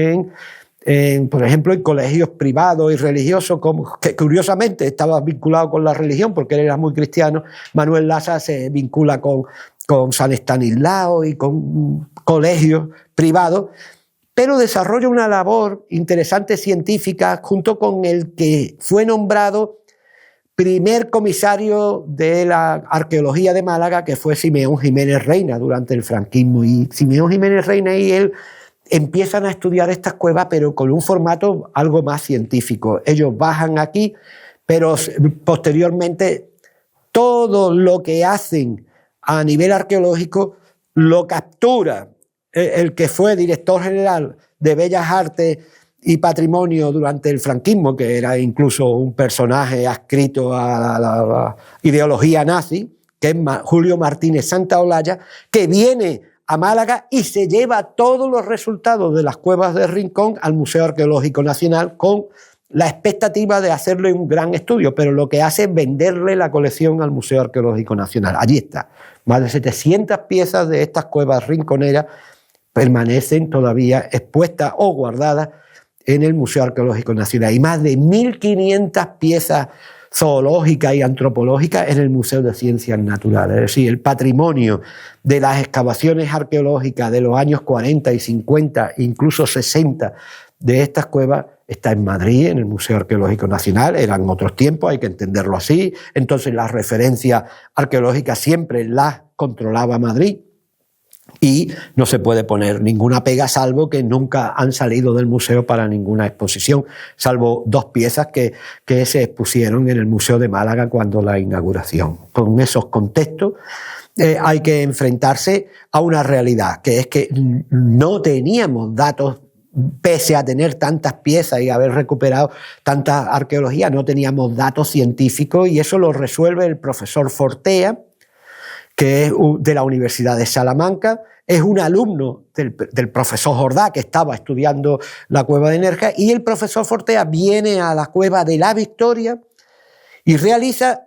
por ejemplo, en colegios privados y religiosos, que curiosamente estaba vinculado con la religión porque él era muy cristiano. Manuel Laza se vincula con San Estanislao y con colegios privados, pero desarrolla una labor interesante científica junto con el que fue nombrado primer comisario de la arqueología de Málaga, que fue Simeón Jiménez Reina durante el franquismo. Y Simeón Jiménez Reina y él empiezan a estudiar estas cuevas, pero con un formato algo más científico. Ellos bajan aquí, pero posteriormente todo lo que hacen a nivel arqueológico lo captura el que fue director general de Bellas Artes y Patrimonio durante el franquismo, que era incluso un personaje adscrito a la ideología nazi, que es Julio Martínez Santaolalla, que viene a Málaga y se lleva todos los resultados de las cuevas de Rincón al Museo Arqueológico Nacional con la expectativa de hacerle un gran estudio, pero lo que hace es venderle la colección al Museo Arqueológico Nacional. Allí está. Más de 700 piezas de estas cuevas rinconeras permanecen todavía expuestas o guardadas en el Museo Arqueológico Nacional y más de 1.500 piezas zoológicas y antropológicas en el Museo de Ciencias Naturales. Es decir, el patrimonio de las excavaciones arqueológicas de los años 40 y 50, incluso 60, de estas cuevas está en Madrid, en el Museo Arqueológico Nacional. Eran otros tiempos, hay que entenderlo así. Entonces las referencias arqueológicas siempre las controlaba Madrid y no se puede poner ninguna pega, salvo que nunca han salido del museo para ninguna exposición, salvo 2 piezas que se expusieron en el Museo de Málaga cuando la inauguración. Con esos contextos hay que enfrentarse a una realidad, que es que no teníamos datos. Pese a tener tantas piezas y haber recuperado tanta arqueología, no teníamos datos científicos, y eso lo resuelve el profesor Fortea, que es de la Universidad de Salamanca, es un alumno del profesor Jordá, que estaba estudiando la cueva de Nerja, y el profesor Fortea viene a la cueva de la Victoria y realiza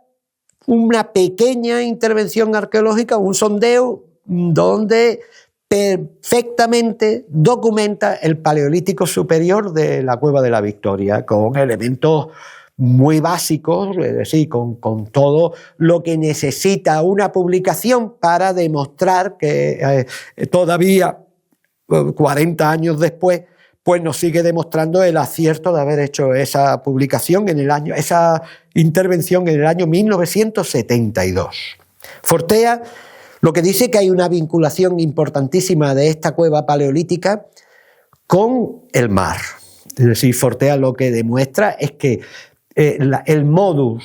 una pequeña intervención arqueológica, un sondeo donde perfectamente documenta el Paleolítico superior de la Cueva de la Victoria, con elementos muy básicos, es decir, con todo lo que necesita una publicación para demostrar que todavía 40 años después pues nos sigue demostrando el acierto de haber hecho esa publicación esa intervención en el año 1972. Fortea lo que dice que hay una vinculación importantísima de esta cueva paleolítica con el mar. Es decir, Fortea lo que demuestra es que el modus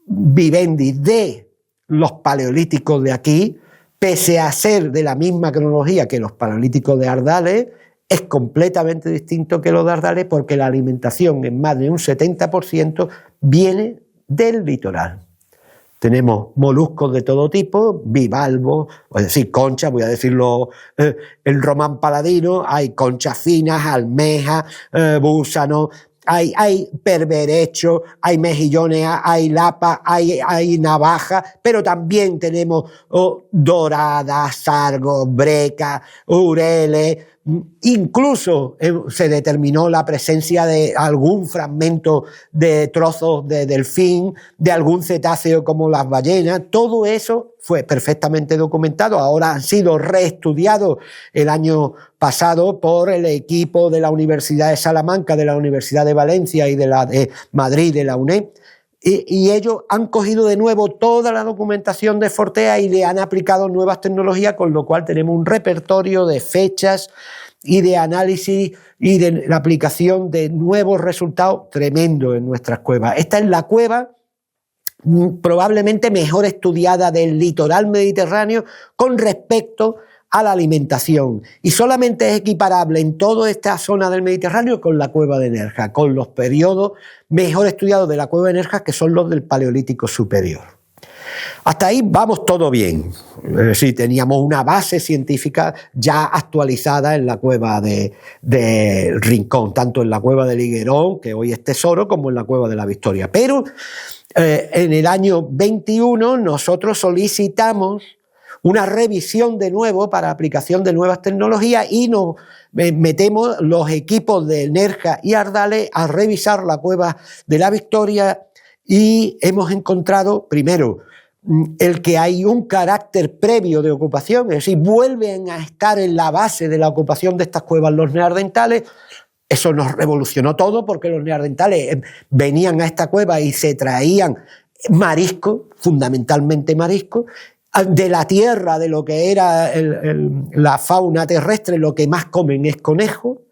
vivendi de los paleolíticos de aquí, pese a ser de la misma cronología que los paleolíticos de Ardales, es completamente distinto que los de Ardales, porque la alimentación en más de un 70% viene del litoral. Tenemos moluscos de todo tipo, bivalvos, es decir, conchas, voy a decirlo, el román paladino, hay conchas finas, almejas, búsanos, hay perberechos, hay mejillones, hay lapas, hay navajas, pero también tenemos doradas, sargos, brecas, ureles. Incluso se determinó la presencia de algún fragmento de trozos de delfín, de algún cetáceo como las ballenas. Todo eso fue perfectamente documentado. Ahora han sido reestudiados el año pasado por el equipo de la Universidad de Salamanca, de la Universidad de Valencia y de la de Madrid, de la UNED. Y ellos han cogido de nuevo toda la documentación de Fortea y le han aplicado nuevas tecnologías, con lo cual tenemos un repertorio de fechas y de análisis y de la aplicación de nuevos resultados tremendo en nuestras cuevas. Esta es la cueva probablemente mejor estudiada del litoral mediterráneo con respecto a la alimentación, y solamente es equiparable en toda esta zona del Mediterráneo con la cueva de Nerja, con los periodos mejor estudiados de la cueva de Nerja, que son los del Paleolítico superior. Hasta ahí vamos todo bien. Es decir, teníamos una base científica ya actualizada en la cueva de Rincón, tanto en la cueva del Higuerón, que hoy es tesoro, como en la cueva de la Victoria. Pero en el año 21 nosotros solicitamos una revisión de nuevo para aplicación de nuevas tecnologías y nos metemos los equipos de Nerja y Ardales a revisar la cueva de la Victoria, y hemos encontrado, primero, el que hay un carácter previo de ocupación, es decir, vuelven a estar en la base de la ocupación de estas cuevas los neandertales. Eso nos revolucionó todo, porque los neandertales venían a esta cueva y se traían marisco, fundamentalmente marisco, de la tierra, de lo que era la fauna terrestre. Lo que más comen es conejo,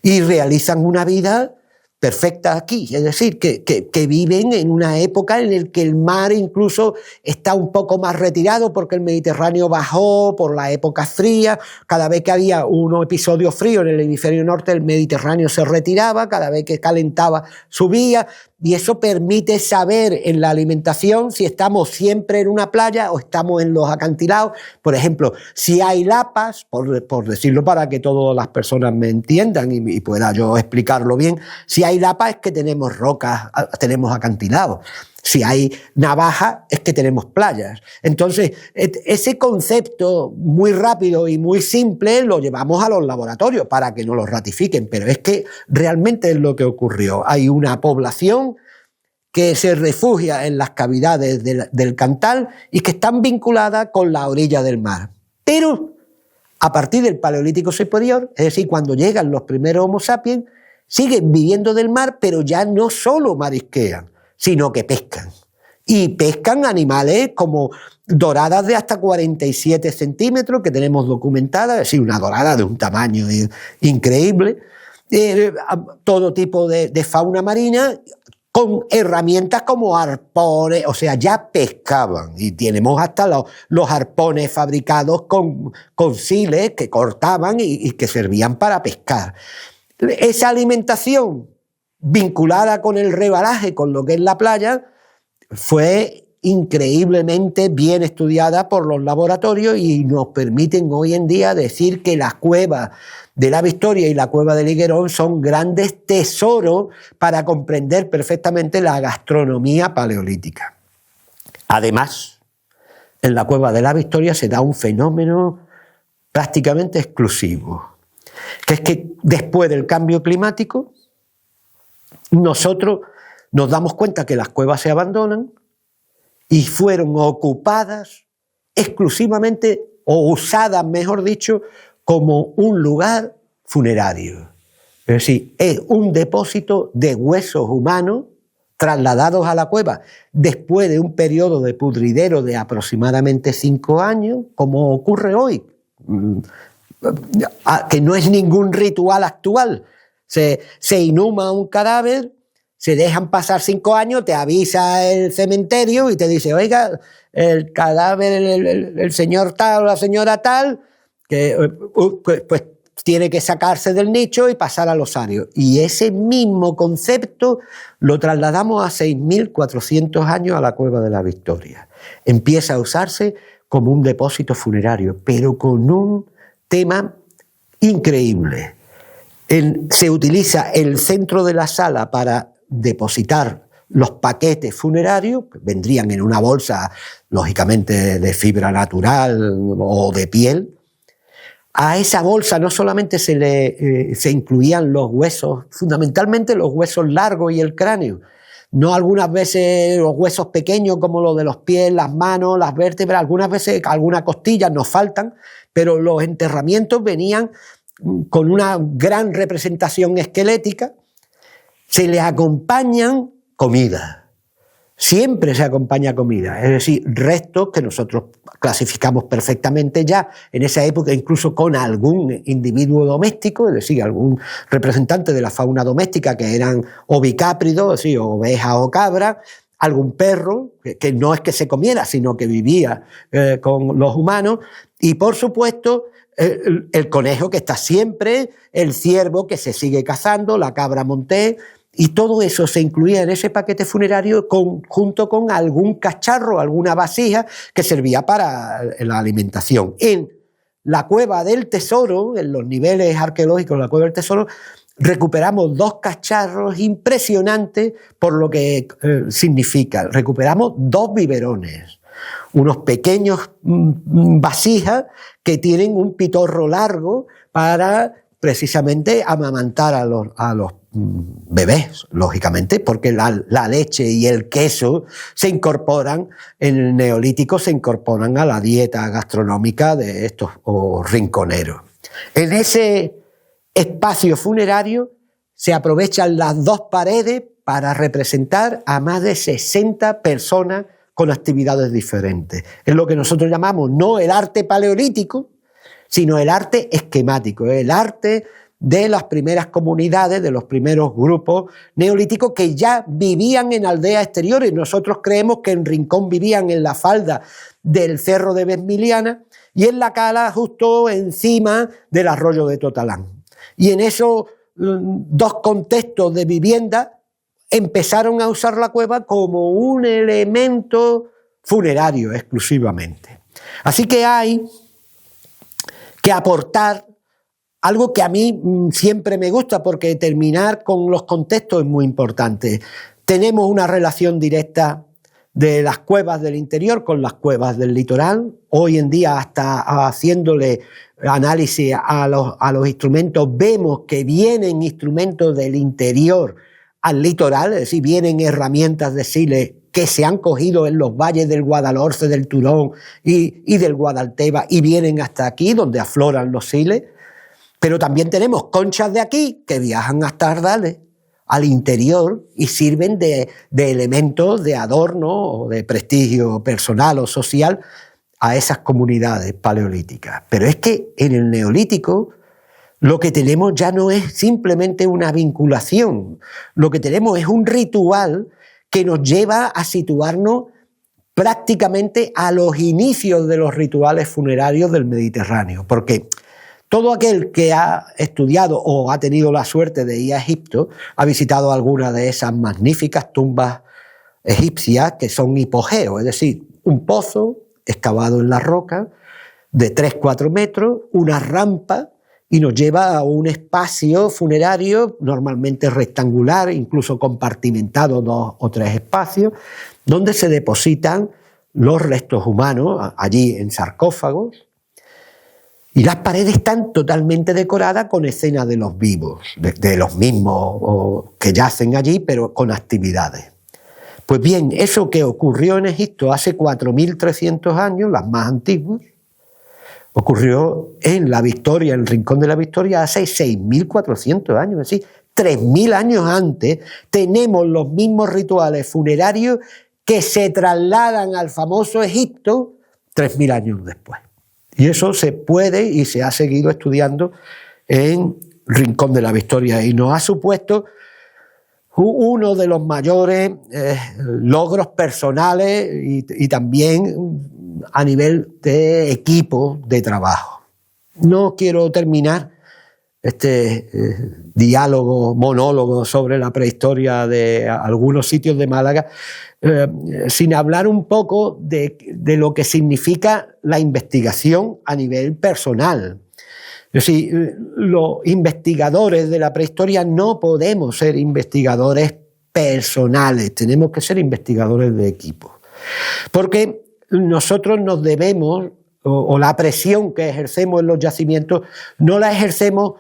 y realizan una vida perfecta aquí, es decir, que viven en una época en la que el mar incluso está un poco más retirado, porque el Mediterráneo bajó por la época fría. Cada vez que había un episodio frío en el hemisferio norte, el Mediterráneo se retiraba, cada vez que calentaba subía. y eso permite saber en la alimentación si estamos siempre en una playa o estamos en los acantilados. Por ejemplo, si hay lapas, por decirlo para que todas las personas me entiendan y pueda yo explicarlo bien, si hay lapas es que tenemos rocas, tenemos acantilados. Si hay navaja es que tenemos playas. Entonces, ese concepto muy rápido y muy simple lo llevamos a los laboratorios para que nos lo ratifiquen, pero es que realmente es lo que ocurrió. Hay una población que se refugia en las cavidades del Cantal y que están vinculadas con la orilla del mar. Pero a partir del Paleolítico Superior, es decir, cuando llegan los primeros Homo sapiens, siguen viviendo del mar, pero ya no solo marisquean, sino que pescan. Y pescan animales como doradas de hasta 47 centímetros, que tenemos documentadas, es decir, una dorada de un tamaño increíble, todo tipo de fauna marina, con herramientas como arpones, o sea, ya pescaban. Y tenemos hasta los arpones fabricados con siles que cortaban y que servían para pescar. Esa alimentación vinculada con el rebalaje, con lo que es la playa, fue increíblemente bien estudiada por los laboratorios y nos permiten hoy en día decir que las cuevas de la Victoria y la cueva del Higuerón son grandes tesoros para comprender perfectamente la gastronomía paleolítica. Además, en la cueva de la Victoria se da un fenómeno prácticamente exclusivo, que es que después del cambio climático, nosotros nos damos cuenta que las cuevas se abandonan y fueron ocupadas exclusivamente, o usadas, mejor dicho, como un lugar funerario. Es decir, es un depósito de huesos humanos trasladados a la cueva después de un periodo de pudridero de aproximadamente 5 años, como ocurre hoy, que no es ningún ritual actual. Se inhuma un cadáver, se dejan pasar 5 años, te avisa el cementerio y te dice, oiga, el cadáver, el señor tal o la señora tal, que pues tiene que sacarse del nicho y pasar al osario. Y ese mismo concepto lo trasladamos a 6.400 años a la Cueva de la Victoria. Empieza a usarse como un depósito funerario, pero con un tema increíble. Se utiliza el centro de la sala para depositar los paquetes funerarios, que vendrían en una bolsa, lógicamente de fibra natural o de piel. A esa bolsa no solamente se incluían los huesos, fundamentalmente los huesos largos y el cráneo, no algunas veces los huesos pequeños como los de los pies, las manos, las vértebras, algunas veces algunas costillas nos faltan, pero los enterramientos venían con una gran representación esquelética. Se le acompañan comida, siempre se acompaña comida, es decir, restos que nosotros clasificamos perfectamente ya en esa época, incluso con algún individuo doméstico, es decir, algún representante de la fauna doméstica que eran ovicápridos, es decir, ovejas o cabras, algún perro, que no es que se comiera, sino que vivía con los humanos, y por supuesto el conejo que está siempre, el ciervo que se sigue cazando, la cabra montés, y todo eso se incluía en ese paquete funerario junto con algún cacharro, alguna vasija que servía para la alimentación. En la Cueva del Tesoro, en los niveles arqueológicos de la Cueva del Tesoro, recuperamos 2 cacharros impresionantes por lo que significa. Recuperamos 2 biberones, unos pequeños vasijas que tienen un pitorro largo para precisamente amamantar a los bebés, lógicamente, porque la leche y el queso se incorporan, en el Neolítico se incorporan a la dieta gastronómica de estos rinconeros. En ese espacio funerario se aprovechan las 2 paredes para representar a más de 60 personas con actividades diferentes. Es lo que nosotros llamamos no el arte paleolítico, sino el arte esquemático, el arte de las primeras comunidades, de los primeros grupos neolíticos que ya vivían en aldeas exteriores. Nosotros creemos que en Rincón vivían en la falda del Cerro de Besmiliana y en la cala justo encima del arroyo de Totalán. Y en esos 2 contextos de vivienda empezaron a usar la cueva como un elemento funerario exclusivamente. Así que hay que aportar algo que a mí siempre me gusta, porque terminar con los contextos es muy importante. Tenemos una relación directa de las cuevas del interior con las cuevas del litoral. Hoy en día, hasta haciéndole análisis a los instrumentos, vemos que vienen instrumentos del interior al litoral, es decir, vienen herramientas de siles que se han cogido en los valles del Guadalhorce, del Turón y del Guadalteba, y vienen hasta aquí, donde afloran los siles. Pero también tenemos conchas de aquí que viajan hasta Ardales, al interior, y sirven de elementos de adorno o de prestigio personal o social a esas comunidades paleolíticas. Pero es que en el Neolítico lo que tenemos ya no es simplemente una vinculación, lo que tenemos es un ritual que nos lleva a situarnos prácticamente a los inicios de los rituales funerarios del Mediterráneo, porque todo aquel que ha estudiado o ha tenido la suerte de ir a Egipto ha visitado alguna de esas magníficas tumbas egipcias que son hipogeos, es decir, un pozo excavado en la roca de 3-4 metros, una rampa, y nos lleva a un espacio funerario normalmente rectangular, incluso compartimentado 2 o 3 espacios, donde se depositan los restos humanos, allí en sarcófagos, y las paredes están totalmente decoradas con escenas de los vivos, de los mismos que yacen allí, pero con actividades. Pues bien, eso que ocurrió en Egipto hace 4.300 años, las más antiguas, ocurrió en La Victoria, en el Rincón de la Victoria, hace 6.400 años, es decir, 3.000 años antes tenemos los mismos rituales funerarios que se trasladan al famoso Egipto 3.000 años después. Y eso se puede y se ha seguido estudiando en Rincón de la Victoria, y nos ha supuesto uno de los mayores logros personales y también a nivel de equipo de trabajo. No quiero terminar este monólogo sobre la prehistoria de algunos sitios de Málaga sin hablar un poco de lo que significa la investigación a nivel personal. Es decir, los investigadores de la prehistoria no podemos ser investigadores personales, tenemos que ser investigadores de equipo. Porque nosotros nos debemos, o la presión que ejercemos en los yacimientos, no la ejercemos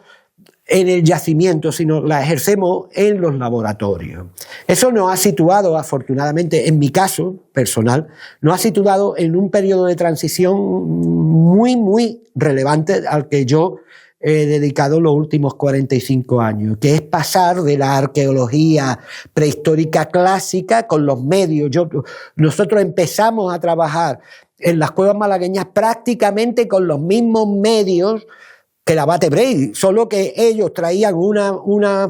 en el yacimiento, sino la ejercemos en los laboratorios. Eso nos ha situado, afortunadamente, en mi caso personal, nos ha situado en un periodo de transición muy, muy relevante al que yo he dedicado los últimos 45 años, que es pasar de la arqueología prehistórica clásica con los medios. Nosotros empezamos a trabajar en las cuevas malagueñas prácticamente con los mismos medios que la Bate Bray, solo que ellos traían una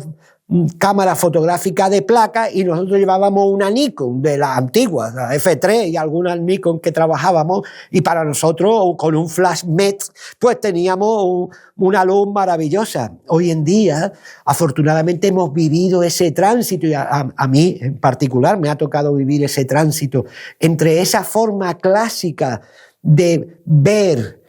cámara fotográfica de placa y nosotros llevábamos una Nikon de las antiguas, la F3 y algunas Nikon que trabajábamos, y para nosotros con un flash MET pues teníamos una luz maravillosa. Hoy en día, afortunadamente, hemos vivido ese tránsito, y a mí en particular me ha tocado vivir ese tránsito entre esa forma clásica de ver,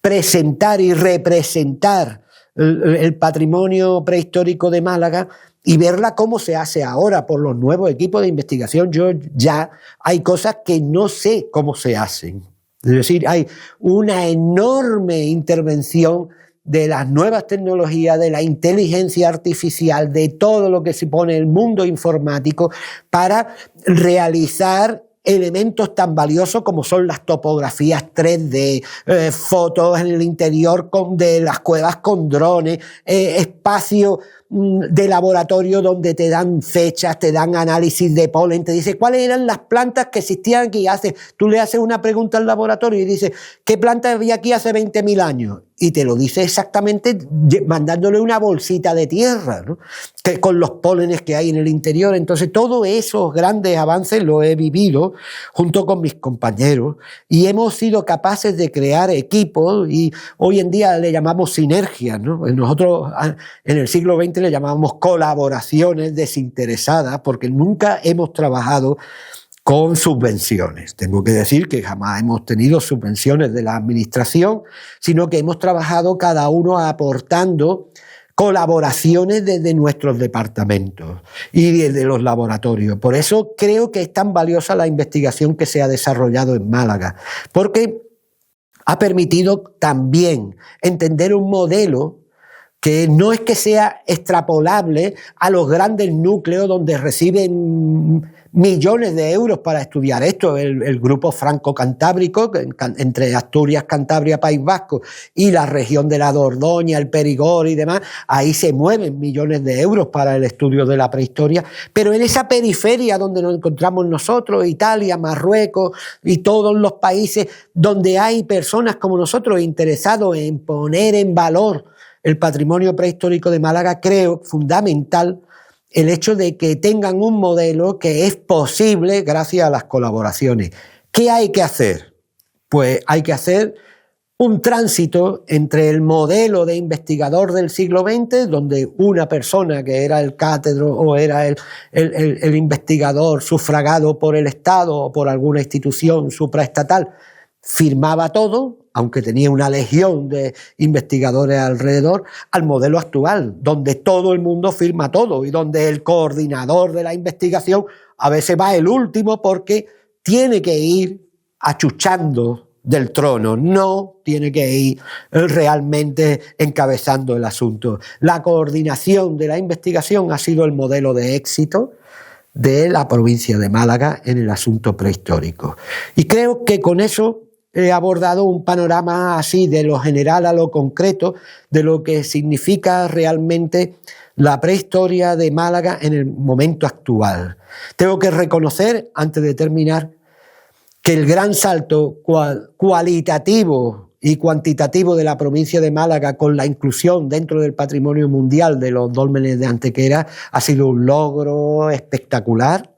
presentar y representar el patrimonio prehistórico de Málaga y verla cómo se hace ahora por los nuevos equipos de investigación. Yo ya hay cosas que no sé cómo se hacen. Es decir, hay una enorme intervención de las nuevas tecnologías, de la inteligencia artificial, de todo lo que se pone el mundo informático para realizar elementos tan valiosos como son las topografías 3D, fotos en el interior de las cuevas con drones, espacios de laboratorio donde te dan fechas, te dan análisis de polen, te dice cuáles eran las plantas que existían aquí. Tú le haces una pregunta al laboratorio y dices, ¿qué planta había aquí hace 20.000 años? y te lo dice exactamente mandándole una bolsita de tierra, ¿no? Que con los pólenes que hay en el interior. Entonces, todos esos grandes avances los he vivido junto con mis compañeros y hemos sido capaces de crear equipos y hoy en día le llamamos sinergias, ¿no? Nosotros en el siglo XX le llamamos colaboraciones desinteresadas porque nunca hemos trabajado con subvenciones. Tengo que decir que jamás hemos tenido subvenciones de la administración, sino que hemos trabajado cada uno aportando colaboraciones desde nuestros departamentos y desde los laboratorios. Por eso creo que es tan valiosa la investigación que se ha desarrollado en Málaga, porque ha permitido también entender un modelo que no es que sea extrapolable a los grandes núcleos donde reciben millones de euros para estudiar esto. El grupo franco-cantábrico, entre Asturias, Cantabria, País Vasco y la región de la Dordoña, el Perigord y demás, ahí se mueven millones de euros para el estudio de la prehistoria. Pero en esa periferia donde nos encontramos nosotros, Italia, Marruecos y todos los países donde hay personas como nosotros interesados en poner en valor el patrimonio prehistórico de Málaga, creo fundamental el hecho de que tengan un modelo que es posible gracias a las colaboraciones. ¿Qué hay que hacer? Pues hay que hacer un tránsito entre el modelo de investigador del siglo XX, donde una persona que era el cátedro o era el investigador sufragado por el Estado o por alguna institución supraestatal, firmaba todo, aunque tenía una legión de investigadores alrededor, al modelo actual, donde todo el mundo firma todo y donde el coordinador de la investigación a veces va el último porque tiene que ir achuchando del trono, no tiene que ir realmente encabezando el asunto. La coordinación de la investigación ha sido el modelo de éxito de la provincia de Málaga en el asunto prehistórico. Y creo que con eso he abordado un panorama así de lo general a lo concreto de lo que significa realmente la prehistoria de Málaga en el momento actual. Tengo que reconocer, antes de terminar, que el gran salto cualitativo y cuantitativo de la provincia de Málaga con la inclusión dentro del patrimonio mundial de los dólmenes de Antequera ha sido un logro espectacular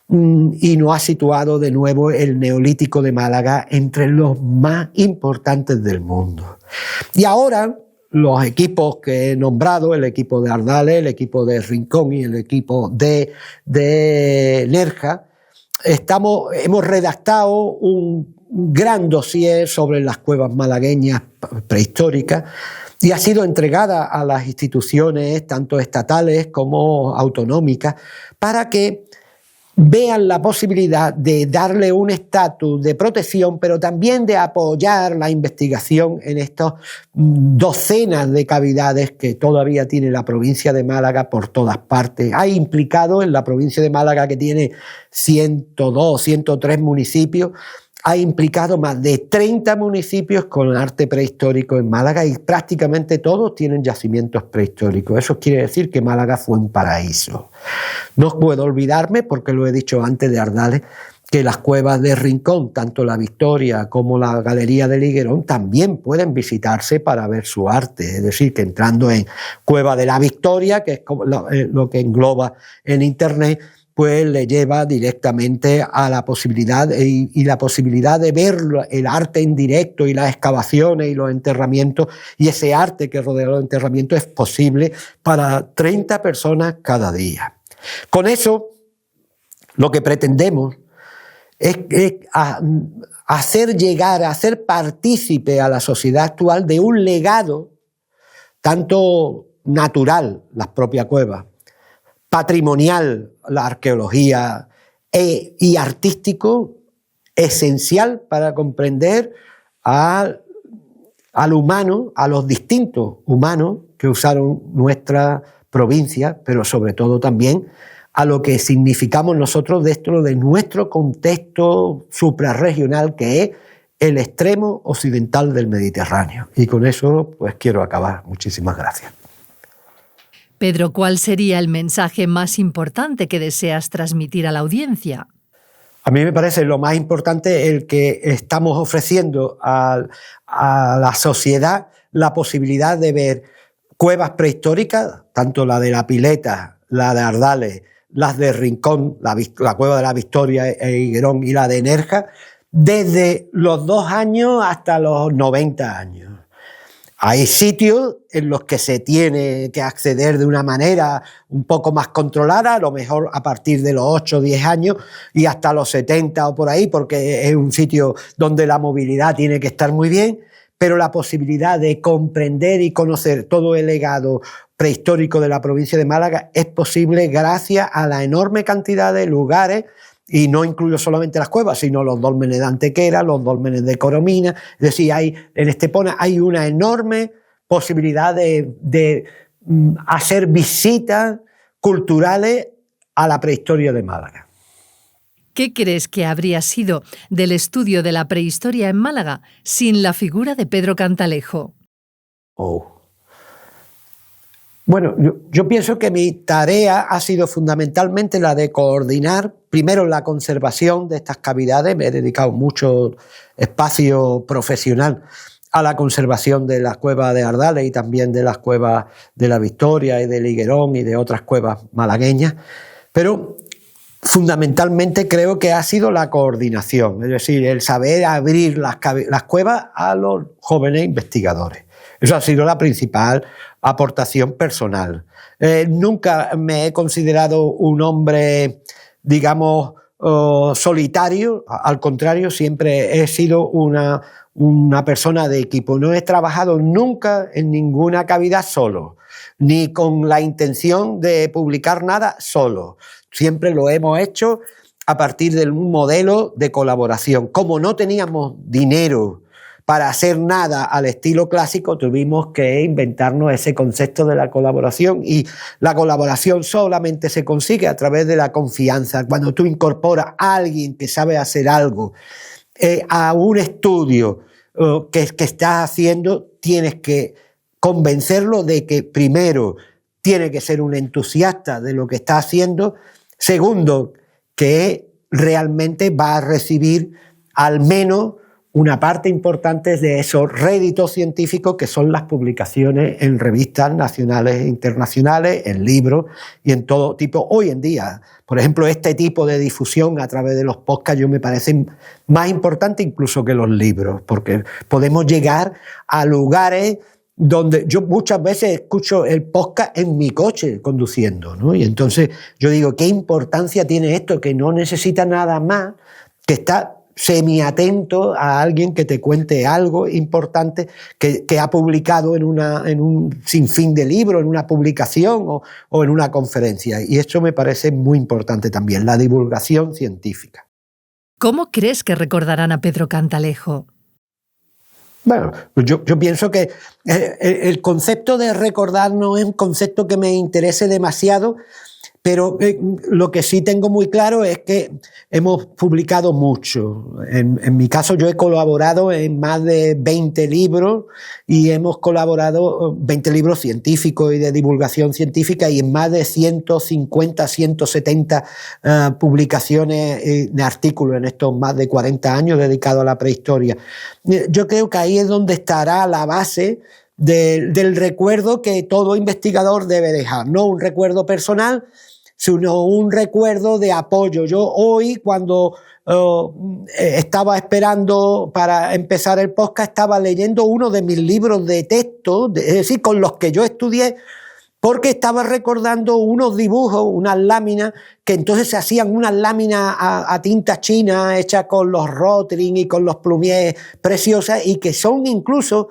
y nos ha situado de nuevo el Neolítico de Málaga entre los más importantes del mundo. Y ahora los equipos que he nombrado, el equipo de Ardales, el equipo de Rincón y el equipo de Nerja, hemos redactado un gran dossier sobre las cuevas malagueñas prehistóricas y ha sido entregada a las instituciones, tanto estatales como autonómicas, para que vean la posibilidad de darle un estatus de protección, pero también de apoyar la investigación en estas docenas de cavidades que todavía tiene la provincia de Málaga por todas partes. Hay implicados en la provincia de Málaga, que tiene 102, 103 municipios, ha implicado más de 30 municipios con arte prehistórico en Málaga y prácticamente todos tienen yacimientos prehistóricos. Eso quiere decir que Málaga fue un paraíso. No puedo olvidarme, porque lo he dicho antes de Ardales, que las cuevas de Rincón, tanto la Victoria como la Galería del Higuerón, también pueden visitarse para ver su arte. Es decir, que entrando en Cueva de la Victoria, que es lo que engloba en Internet, pues le lleva directamente a la posibilidad y la posibilidad de ver el arte en directo y las excavaciones y los enterramientos, y ese arte que rodea los enterramientos es posible para 30 personas cada día. Con eso, lo que pretendemos es hacer llegar, hacer partícipe a la sociedad actual de un legado tanto natural, las propias cuevas, patrimonial, la arqueología, y artístico, esencial para comprender al humano, a los distintos humanos que usaron nuestra provincia, pero sobre todo también a lo que significamos nosotros dentro de nuestro contexto suprarregional, que es el extremo occidental del Mediterráneo. Y con eso pues quiero acabar. Muchísimas gracias. Pedro, ¿cuál sería el mensaje más importante que deseas transmitir a la audiencia? A mí me parece lo más importante el que estamos ofreciendo a la sociedad la posibilidad de ver cuevas prehistóricas, tanto la de La Pileta, la de Ardales, las de Rincón, la cueva de la Victoria e Higuerón y la de Nerja, desde los 2 años hasta los 90 años. Hay sitios en los que se tiene que acceder de una manera un poco más controlada, a lo mejor a partir de los 8 o 10 años y hasta los 70 o por ahí, porque es un sitio donde la movilidad tiene que estar muy bien, pero la posibilidad de comprender y conocer todo el legado prehistórico de la provincia de Málaga es posible gracias a la enorme cantidad de lugares, y no incluyo solamente las cuevas, sino los dólmenes de Antequera, los dólmenes de Coromina. Es decir, en Estepona hay una enorme posibilidad de hacer visitas culturales a la prehistoria de Málaga. ¿Qué crees que habría sido del estudio de la prehistoria en Málaga sin la figura de Pedro Cantalejo? Bueno, yo pienso que mi tarea ha sido fundamentalmente la de coordinar primero la conservación de estas cavidades. Me he dedicado mucho espacio profesional a la conservación de las cuevas de Ardales y también de las cuevas de la Victoria y del Higuerón y de otras cuevas malagueñas, pero fundamentalmente creo que ha sido la coordinación, es decir, el saber abrir las cuevas a los jóvenes investigadores. Eso ha sido la principal aportación personal. Nunca me he considerado un hombre, digamos, solitario, al contrario, siempre he sido una persona de equipo. No he trabajado nunca en ninguna cavidad solo, ni con la intención de publicar nada solo. Siempre lo hemos hecho a partir de un modelo de colaboración. Como no teníamos dinero para hacer nada al estilo clásico, tuvimos que inventarnos ese concepto de la colaboración, y la colaboración solamente se consigue a través de la confianza. Cuando tú incorporas a alguien que sabe hacer algo a un estudio que estás haciendo, tienes que convencerlo de que primero tiene que ser un entusiasta de lo que está haciendo, segundo, que realmente va a recibir al menos una parte importante de esos réditos científicos que son las publicaciones en revistas nacionales e internacionales, en libros y en todo tipo. Hoy en día, por ejemplo, este tipo de difusión a través de los podcasts yo me parece más importante incluso que los libros, porque podemos llegar a lugares donde yo muchas veces escucho el podcast en mi coche conduciendo, ¿no? Y entonces yo digo, ¿qué importancia tiene esto? Que no necesita nada más que estar semiatento a alguien que te cuente algo importante que ha publicado en un sinfín de libros, en una publicación o en una conferencia. Y esto me parece muy importante también, la divulgación científica. ¿Cómo crees que recordarán a Pedro Cantalejo? Bueno, yo pienso que el concepto de recordar no es un concepto que me interese demasiado, pero lo que sí tengo muy claro es que hemos publicado mucho. En mi caso yo he colaborado en más de 20 libros y hemos colaborado 20 libros científicos y de divulgación científica y en más de 150, 170 publicaciones de artículos en estos más de 40 años dedicados a la prehistoria. Yo creo que ahí es donde estará la base del recuerdo que todo investigador debe dejar, no un recuerdo personal, sino un recuerdo de apoyo. Yo hoy, cuando estaba esperando para empezar el podcast, estaba leyendo uno de mis libros de texto, es decir, con los que yo estudié, porque estaba recordando unos dibujos, unas láminas, que entonces se hacían unas láminas a tinta china hechas con los Rotring y con los Plumier preciosas, y que son incluso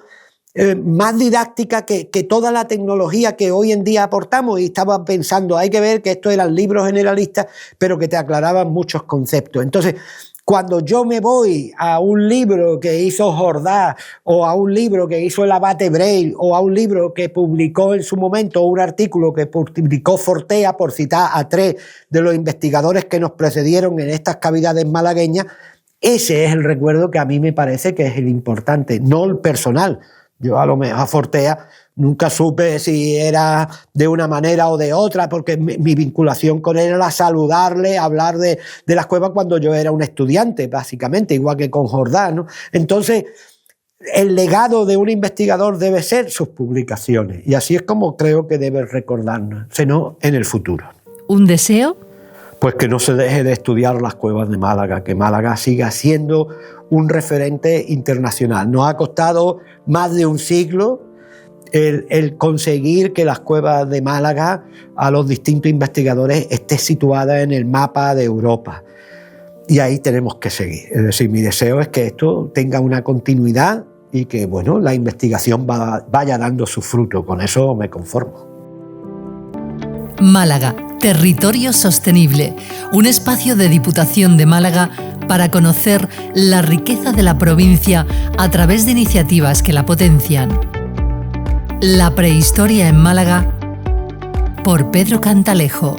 más didáctica que toda la tecnología que hoy en día aportamos. Y estaba pensando, hay que ver que estos eran libros generalistas, pero que te aclaraban muchos conceptos. Entonces, cuando yo me voy a un libro que hizo Jordá, o a un libro que hizo el abate Braille, o a un libro que publicó en su momento, o un artículo que publicó Fortea, por citar a 3 de los investigadores que nos precedieron en estas cavidades malagueñas, ese es el recuerdo que a mí me parece que es el importante, no el personal. Yo a lo mejor a Fortea Nunca supe si era de una manera o de otra, porque mi vinculación con él era saludarle, hablar de las cuevas cuando yo era un estudiante, básicamente, igual que con Jordán, ¿no? Entonces, el legado de un investigador debe ser sus publicaciones, y así es como creo que debe recordarnos, sino en el futuro. ¿Un deseo? Pues que no se deje de estudiar las cuevas de Málaga, que Málaga siga siendo un referente internacional. Nos ha costado más de un siglo el conseguir que las cuevas de Málaga, a los distintos investigadores, esté situada en el mapa de Europa. Y ahí tenemos que seguir. Es decir, mi deseo es que esto tenga una continuidad y que, bueno, la investigación vaya dando su fruto. Con eso me conformo. Málaga, territorio sostenible. Un espacio de Diputación de Málaga para conocer la riqueza de la provincia a través de iniciativas que la potencian. La prehistoria en Málaga, por Pedro Cantalejo.